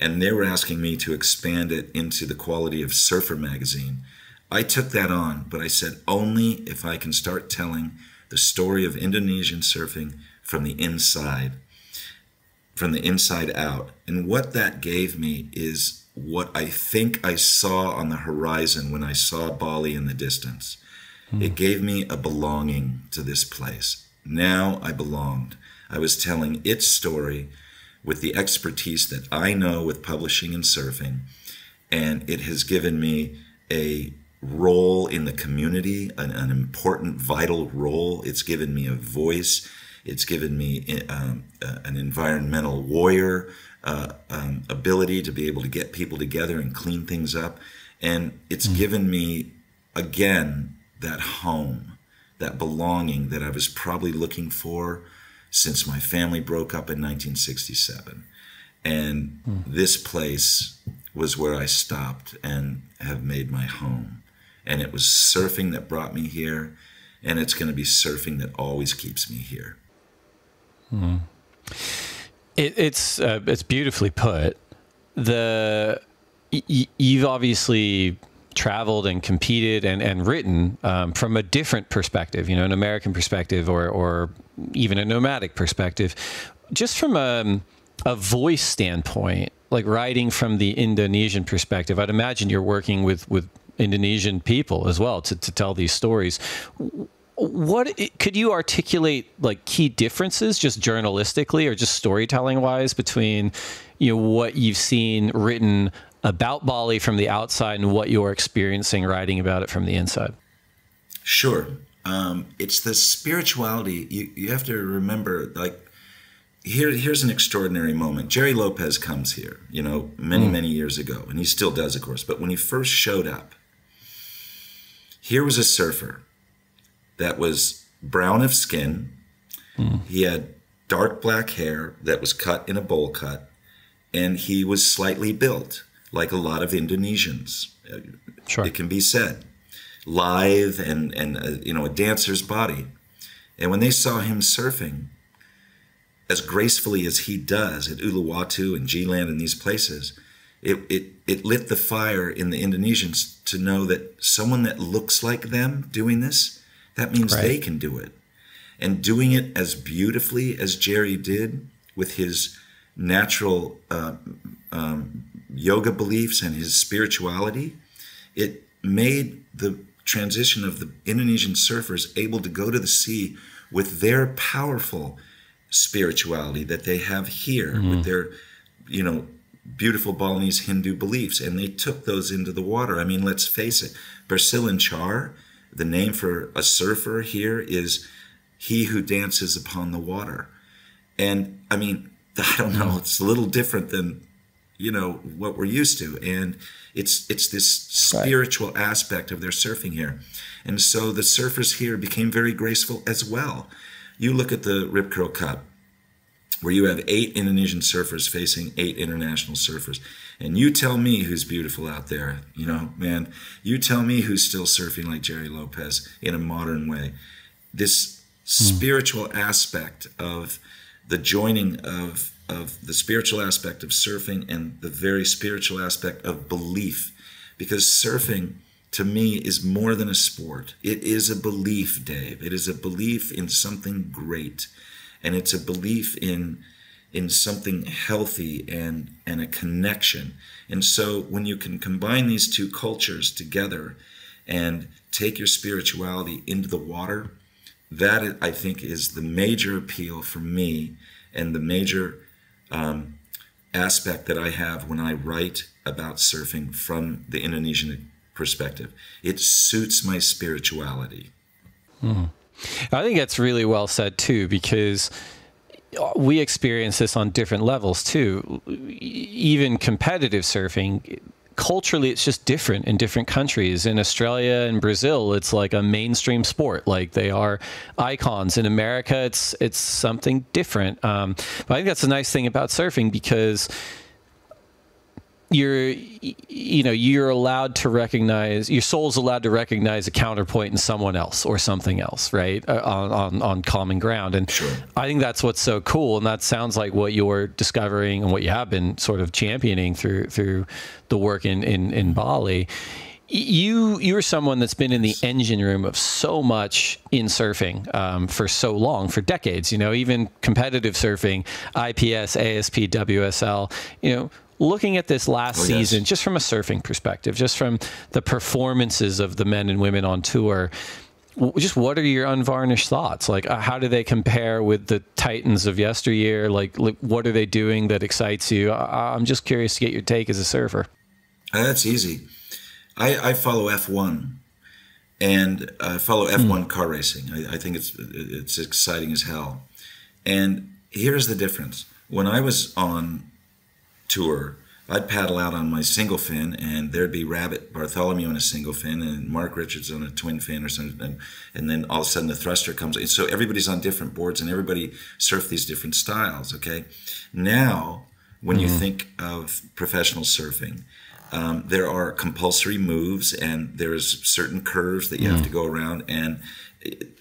and they were asking me to expand it into the quality of Surfer magazine, I took that on, but I said only if I can start telling the story of Indonesian surfing from the inside out. And what that gave me is what I think I saw on the horizon when I saw Bali in the distance. It gave me a belonging to this place. Now I belonged. I was telling its story with the expertise that I know with publishing and surfing, and it has given me a role in the community, an important, vital role. It's given me a voice. It's given me an environmental warrior ability to be able to get people together and clean things up. And it's given me, again, that home, that belonging that I was probably looking for since my family broke up in 1967. And this place was where I stopped and have made my home. And it was surfing that brought me here, and it's going to be surfing that always keeps me here. It's beautifully put. You've obviously traveled and competed and written from a different perspective, an American perspective or even a nomadic perspective. Just from a voice standpoint, like writing from the Indonesian perspective, I'd imagine you're working with Indonesian people as well to tell these stories. What could you articulate, like key differences, just journalistically or just storytelling wise, between what you've seen written about Bali from the outside and what you're experiencing writing about it from the inside? Sure. It's the spirituality. You have to remember, like, here's an extraordinary moment. Jerry Lopez comes here, many years ago, and he still does, of course. But when he first showed up, here was a surfer that was brown of skin. He had dark black hair that was cut in a bowl cut, and he was slightly built, like a lot of Indonesians. Sure. It can be said. Lithe and a dancer's body. And when they saw him surfing as gracefully as he does at Uluwatu and G-Land and these places, it lit the fire in the Indonesians to know that someone that looks like them doing this, that means they can do it. And doing it as beautifully as Jerry did with his natural yoga beliefs and his spirituality, it made the transition of the Indonesian surfers able to go to the sea with their powerful spirituality that they have here, with their, beautiful Balinese Hindu beliefs, and they took those into the water. I mean, let's face it, Bersilancar, the name for a surfer here is he who dances upon the water. And I mean, I don't know, it's a little different than, what we're used to. And it's this spiritual aspect of their surfing here. And so the surfers here became very graceful as well. You look at the Rip Curl Cup, where you have 8 Indonesian surfers facing 8 international surfers. And you tell me who's beautiful out there, man. You tell me who's still surfing like Gerry Lopez in a modern way. This spiritual aspect of the joining of the spiritual aspect of surfing and the very spiritual aspect of belief. Because surfing, to me, is more than a sport. It is a belief, Dave. It is a belief in something great. And it's a belief in something healthy and a connection. And so when you can combine these two cultures together and take your spirituality into the water, that I think is the major appeal for me and the major aspect that I have when I write about surfing from the Indonesian perspective. It suits my spirituality. I think that's really well said too, because we experience this on different levels too. Even competitive surfing, culturally, it's just different in different countries. In Australia and Brazil, it's like a mainstream sport. Like they are icons. In America, it's something different. But I think that's the nice thing about surfing, because you're allowed to recognize, your soul's allowed to recognize a counterpoint in someone else or something else, right? On common ground. And I think that's what's so cool. And that sounds like what you're discovering and what you have been sort of championing through the work in Bali. You're someone that's been in the engine room of so much in surfing for so long, for decades, even competitive surfing, IPS, ASP, WSL, looking at this last season, just from a surfing perspective, just from the performances of the men and women on tour, just what are your unvarnished thoughts? Like, how do they compare with the Titans of yesteryear? Like what are they doing that excites you? I'm just curious to get your take as a surfer. That's easy. I follow F1, and I follow F1 car racing. I think it's exciting as hell. And here's the difference. When I was on tour, I'd paddle out on my single fin, and there'd be Rabbit Bartholomew on a single fin and Mark Richards on a twin fin or something, and then all of a sudden the thruster comes in. So everybody's on different boards and everybody surf these different styles, okay? Now, when you think of professional surfing, there are compulsory moves, and there's certain curves that you have to go around, and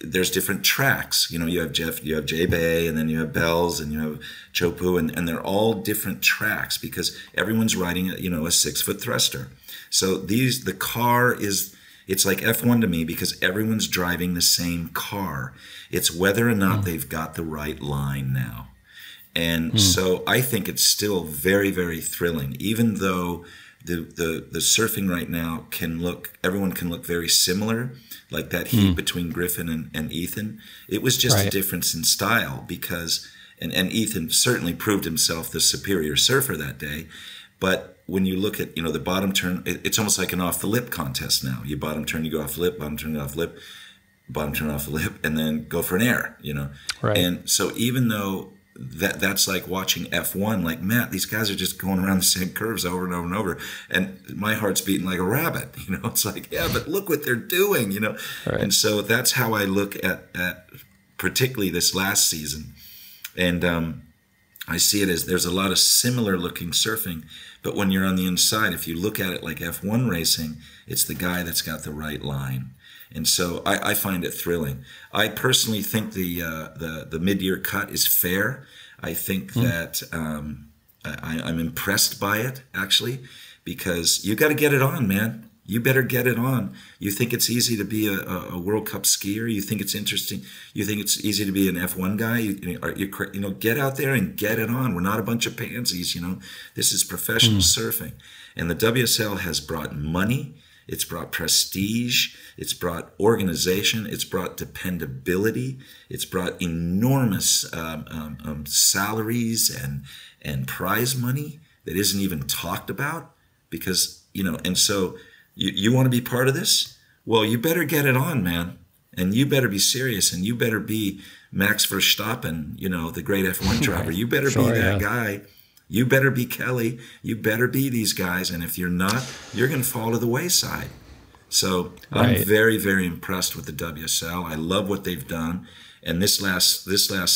there's different tracks. You have J-Bay, and then you have Bells, and you have Chopu, and they're all different tracks because everyone's riding a 6-foot thruster. So the car it's like F1 to me, because everyone's driving the same car. It's whether or not they've got the right line now. And so I think it's still very, very thrilling, even though the surfing right now everyone can look very similar, like that heat between Griffin and Ethan. It was just a difference in style, because, and Ethan certainly proved himself the superior surfer that day. But when you look at, the bottom turn, it's almost like an off the lip contest now. You bottom turn, you go off the lip, bottom turn, off the lip, bottom turn, off the lip, and then go for an air, Right. And so even though that's like watching F1, like, Matt, these guys are just going around the same curves over and over and over, and my heart's beating like a rabbit. It's like, yeah, but look what they're doing. Right. And so that's how I look at particularly this last season, and I see it as there's a lot of similar looking surfing, but when you're on the inside, if you look at it like F1 racing, it's the guy that's got the right line. And so I find it thrilling. I personally think the mid-year cut is fair. I think that I'm impressed by it, actually, because you got to get it on, man. You better get it on. You think it's easy to be a World Cup skier? You think it's interesting? You think it's easy to be an F1 guy? You know, get out there and get it on. We're not a bunch of pansies, you know. This is professional surfing. And the WSL has brought money. It's brought prestige. It's brought organization. It's brought dependability. It's brought enormous salaries and prize money that isn't even talked about because, you know, and so you want to be part of this? Well, you better get it on, man. And you better be serious, and you better be Max Verstappen, you know, the great F1 driver. You better be that guy. You better be Kelly. You better be these guys. And if you're not, you're going to fall to the wayside. So I'm very, very impressed with the WSL. I love what they've done. And this last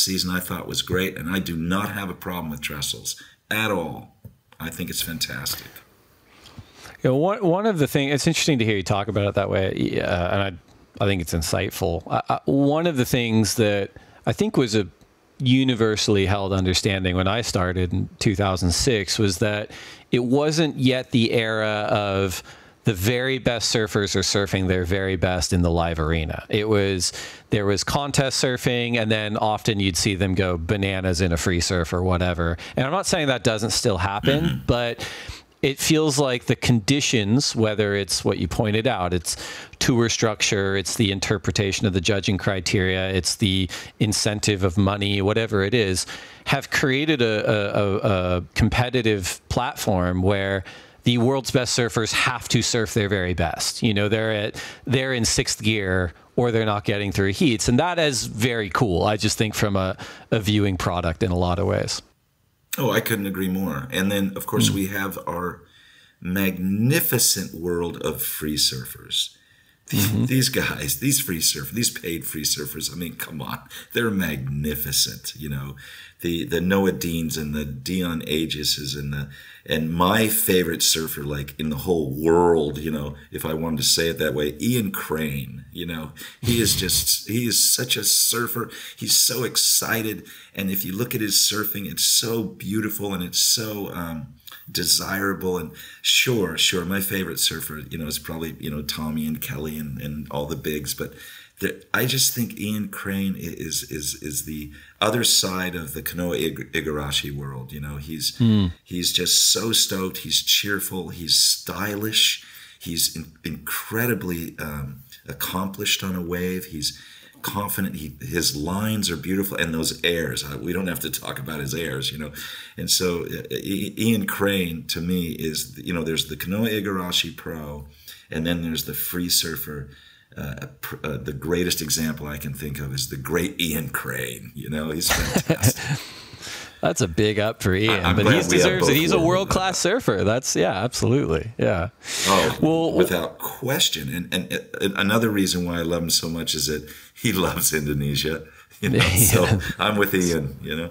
season I thought was great. And I do not have a problem with Trestles at all. I think it's fantastic. You know, one of the things, it's interesting to hear you talk about it that way. And I think it's insightful. One of the things that I think was a universally held understanding when I started in 2006 was that it wasn't yet the era of the very best surfers are surfing their very best in the live arena. There was contest surfing, and then often you'd see them go bananas in a free surf or whatever. And I'm not saying that doesn't still happen, but it feels like the conditions, whether it's what you pointed out, it's tour structure, it's the interpretation of the judging criteria, it's the incentive of money, whatever it is, have created a competitive platform where the world's best surfers have to surf their very best. You know, they're in sixth gear or they're not getting through heats. And that is very cool, I just think, from a viewing product in a lot of ways. Oh, I couldn't agree more. And then, of course, we have our magnificent world of free surfers. These guys, these free surfers, these paid free surfers, I mean, come on. They're magnificent, you know. The Noah Deans and the Dion Agises and my favorite surfer, like, in the whole world, you know, if I wanted to say it that way, Ian Crane, you know. He is such a surfer. He's so excited. And if you look at his surfing, it's so beautiful and it's so desirable. And sure, my favorite surfer, you know, is probably, you know, Tommy and Kelly and all the bigs. But I just think Ian Crane is the other side of the Kanoa Igarashi world. You know, he's just so stoked. He's cheerful. He's stylish. He's incredibly accomplished on a wave. He's confident. His lines are beautiful, and those airs. We don't have to talk about his airs, you know. And so Ian Crane, to me, is, you know, there's the Kanoa Igarashi Pro, and then there's the free surfer. The greatest example I can think of is the great Ian Crane. You know, he's fantastic. That's a big up for Ian, but he deserves it. He's a world-class surfer. That's, yeah, absolutely. Yeah. Oh, well, without question. And another reason why I love him so much is that he loves Indonesia. You know, so I'm with Ian, you know.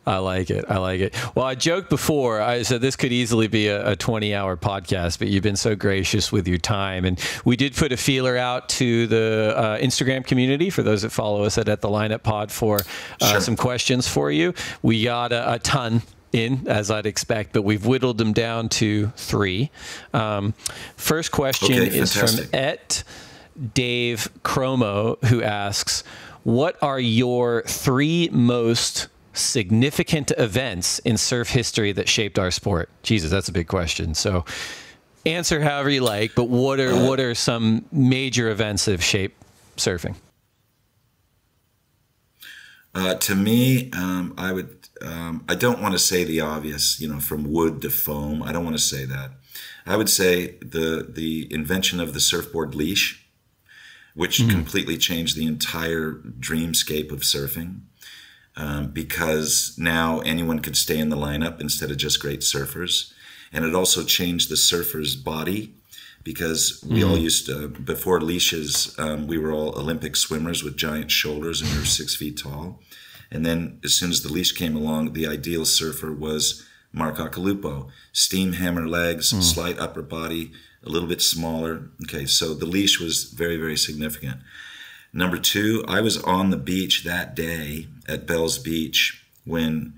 I like it. I like it. Well, I joked before. I said this could easily be a 20-hour podcast, but you've been so gracious with your time. And we did put a feeler out to the Instagram community for those that follow us at the Lineup Pod for some questions for you. We got a ton in, as I'd expect, but we've whittled them down to 3. First question is from Dave Chromo, who asks, what are your 3 most significant events in surf history that shaped our sport? Jesus, that's a big question. So answer however you like, but what are some major events that have shaped surfing? To me, I don't want to say the obvious, you know, from wood to foam. I don't want to say that. I would say the invention of the surfboard leash, which completely changed the entire dreamscape of surfing. Because now anyone could stay in the lineup instead of just great surfers. And it also changed the surfer's body, because we all used to, before leashes, we were all Olympic swimmers with giant shoulders and we were 6 feet tall. And then as soon as the leash came along, the ideal surfer was Mark Occhilupo. Steam hammer legs, slight upper body, a little bit smaller. Okay, so the leash was very, very significant. Number 2, I was on the beach that day at Bells Beach when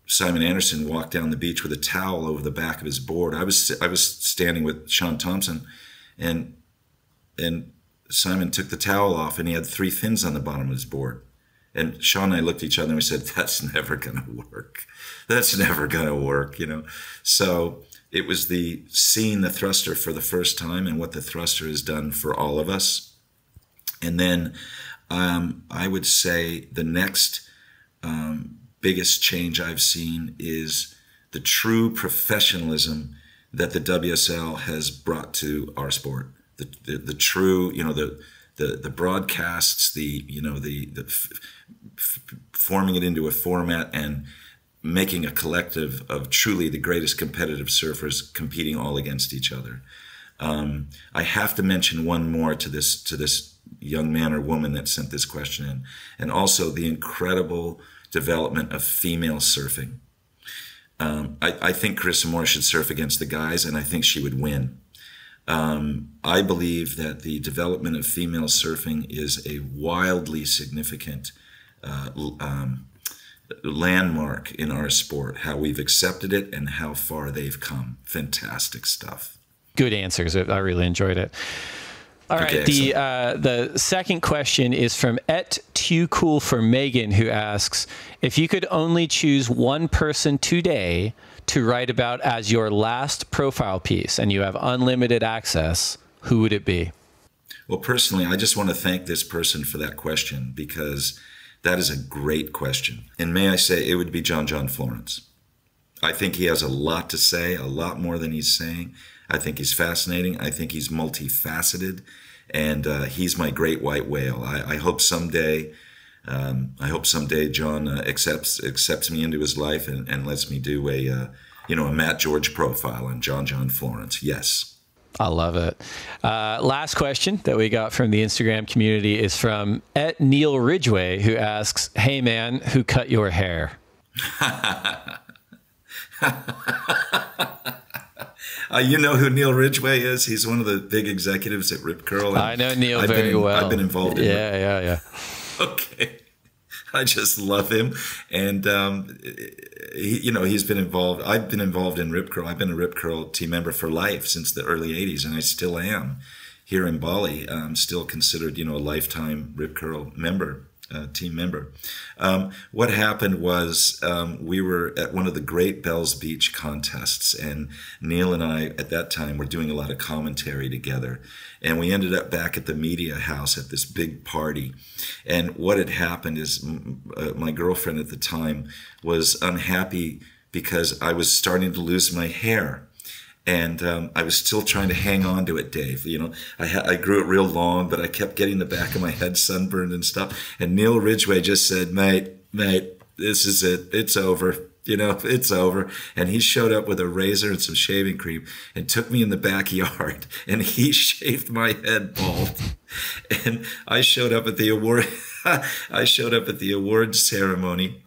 Simon Anderson walked down the beach with a towel over the back of his board. I was standing with Sean Thompson, and Simon took the towel off, and he had 3 fins on the bottom of his board. And Sean and I looked at each other and we said, "That's never going to work. That's never going to work," you know. So it was seeing the thruster for the first time and what the thruster has done for all of us. And then I would say the next biggest change I've seen is the true professionalism that the WSL has brought to our sport. The true, you know, the broadcasts, forming it into a format and making a collective of truly the greatest competitive surfers competing all against each other. I have to mention one more to this young man or woman that sent this question in, and also the incredible development of female surfing. I think Carissa Moore should surf against the guys, and I think she would win. I believe that the development of female surfing is a wildly significant landmark in our sport, how we've accepted it and how far they've come. Fantastic stuff. Good answers. I really enjoyed it. All right. Okay, the second question is from Too Cool for Megan, who asks, if you could only choose one person today to write about as your last profile piece and you have unlimited access, who would it be? Well, personally, I just want to thank this person for that question, because that is a great question. And may I say, it would be John Florence. I think he has a lot to say, a lot more than he's saying. I think he's fascinating. I think he's multifaceted, and he's my great white whale. I hope someday, John accepts me into his life and lets me do a Matt George profile on John Florence. Yes. I love it. Last question that we got from the Instagram community is from Neil Ridgway, who asks, "Hey man, who cut your hair?" You know who Neil Ridgway is? He's one of the big executives at Rip Curl. I know Neil very well. I've been involved in it. Yeah. Okay. I just love him. And, he's been involved. I've been involved in Rip Curl. I've been a Rip Curl team member for life since the early 80s, and I still am here in Bali. I'm still considered, a lifetime Rip Curl member. Team member. What happened was we were at one of the great Bells Beach contests, and Neil and I at that time were doing a lot of commentary together, and we ended up back at the media house at this big party. And what had happened is my girlfriend at the time was unhappy because I was starting to lose my hair. And I was still trying to hang on to it, Dave. I grew it real long, but I kept getting the back of my head sunburned and stuff. And Neil Ridgway just said, mate, this is it. It's over. It's over. And he showed up with a razor and some shaving cream and took me in the backyard, and he shaved my head bald. And I showed up at the award ceremony,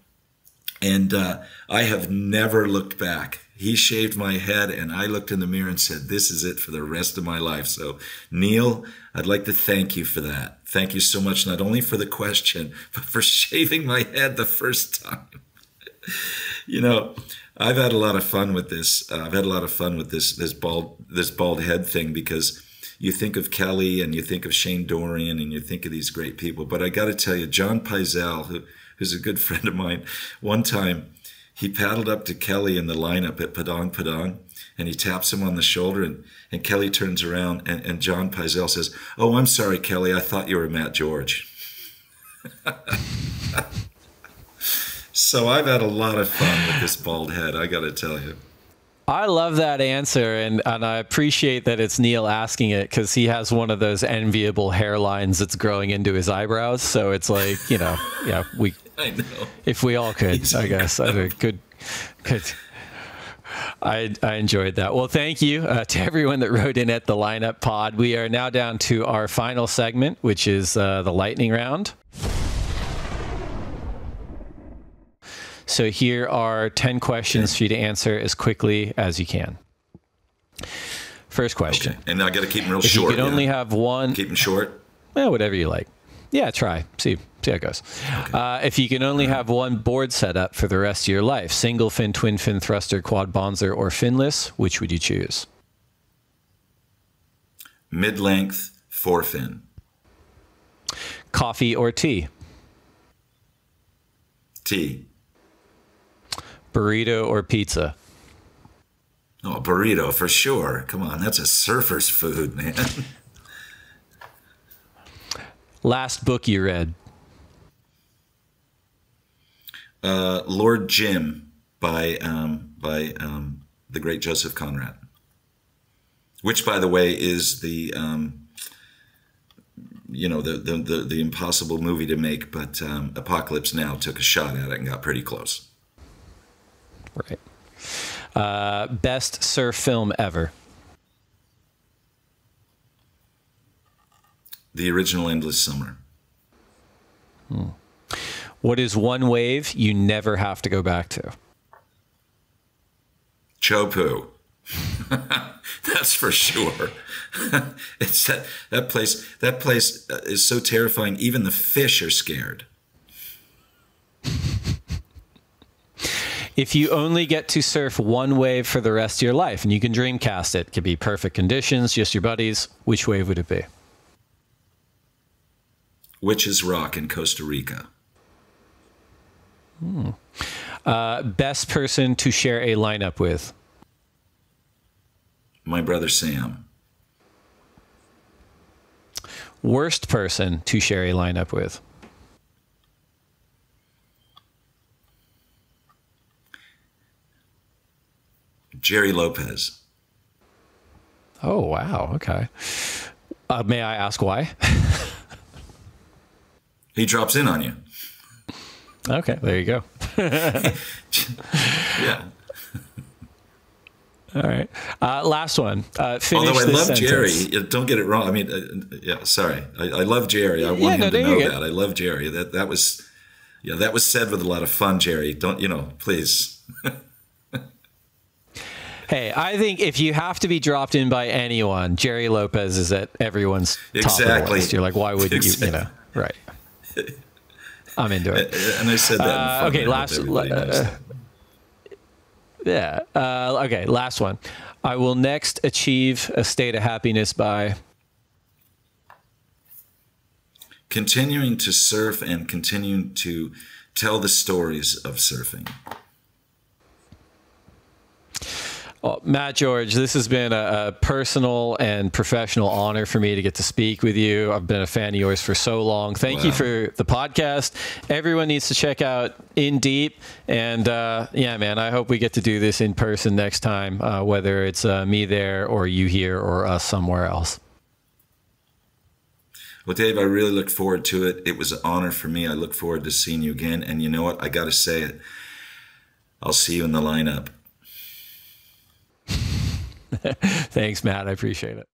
and I have never looked back. He shaved my head, and I looked in the mirror and said, this is it for the rest of my life. So, Neil, I'd like to thank you for that. Thank you so much, not only for the question, but for shaving my head the first time. I've had a lot of fun with this. I've had a lot of fun with this bald head thing, because you think of Kelly and you think of Shane Dorian and you think of these great people. But I got to tell you, John Pizell, who's a good friend of mine, one time, he paddled up to Kelly in the lineup at Padang, and he taps him on the shoulder, and Kelly turns around, and John Pizell says, "Oh, I'm sorry, Kelly. I thought you were Matt George." So I've had a lot of fun with this bald head, I got to tell you. I love that answer, and I appreciate that it's Neil asking it, because he has one of those enviable hairlines that's growing into his eyebrows. So it's like, I know. If we all could, I guess. Good. I enjoyed that. Well, thank you to everyone that wrote in at the Lineup Pod. We are now down to our final segment, which is the lightning round. So here are 10 questions for you to answer as quickly as you can. First question. Okay. And I got to keep them real short. You could only have one. Keep them short? Well, whatever you like. Yeah, try. See See how it goes. Okay. If you can only have one board setup for the rest of your life, single fin, twin fin, thruster, quad bonzer, or finless, which would you choose? Mid-length, 4-fin. Coffee or tea? Tea. Burrito or pizza? Oh, burrito for sure. Come on, that's a surfer's food, man. Last book you read? Lord Jim by the great Joseph Conrad, which, by the way, is the the impossible movie to make, but Apocalypse Now took a shot at it and got pretty close. Right. Best surf film ever? The original Endless Summer. What is one wave you never have to go back to? Chopu. That's for sure. It's that place. That place is so terrifying. Even the fish are scared. If you only get to surf one wave for the rest of your life, and you can dream cast it, could be perfect conditions, just your buddies, which wave would it be? Witch's Rock in Costa Rica. Best person to share a lineup with? My brother Sam. Worst person to share a lineup with? Jerry Lopez. Oh, wow. Okay. May I ask why? He drops in on you. Okay, there you go. Yeah. All right. Last one. Finish Although I this love sentence. Jerry. Don't get it wrong. I mean, yeah, sorry. I love Jerry. I want him to know that. I love Jerry. That was said with a lot of fun, Jerry. Don't, please. Hey, I think if you have to be dropped in by anyone, Jerry Lopez is at everyone's top of the list. You're like, why would you, right. I'm into it. And I said that. Okay, okay, last one. I will next achieve a state of happiness by continuing to surf and continuing to tell the stories of surfing. Well, Matt George, this has been a personal and professional honor for me to get to speak with you. I've been a fan of yours for so long. Thank you for the podcast. Everyone needs to check out In Deep. And yeah, man, I hope we get to do this in person next time, whether it's me there or you here or us somewhere else. Well, Dave, I really look forward to it. It was an honor for me. I look forward to seeing you again. And you know what? I got to say it. I'll see you in the lineup. Thanks, Matt. I appreciate it.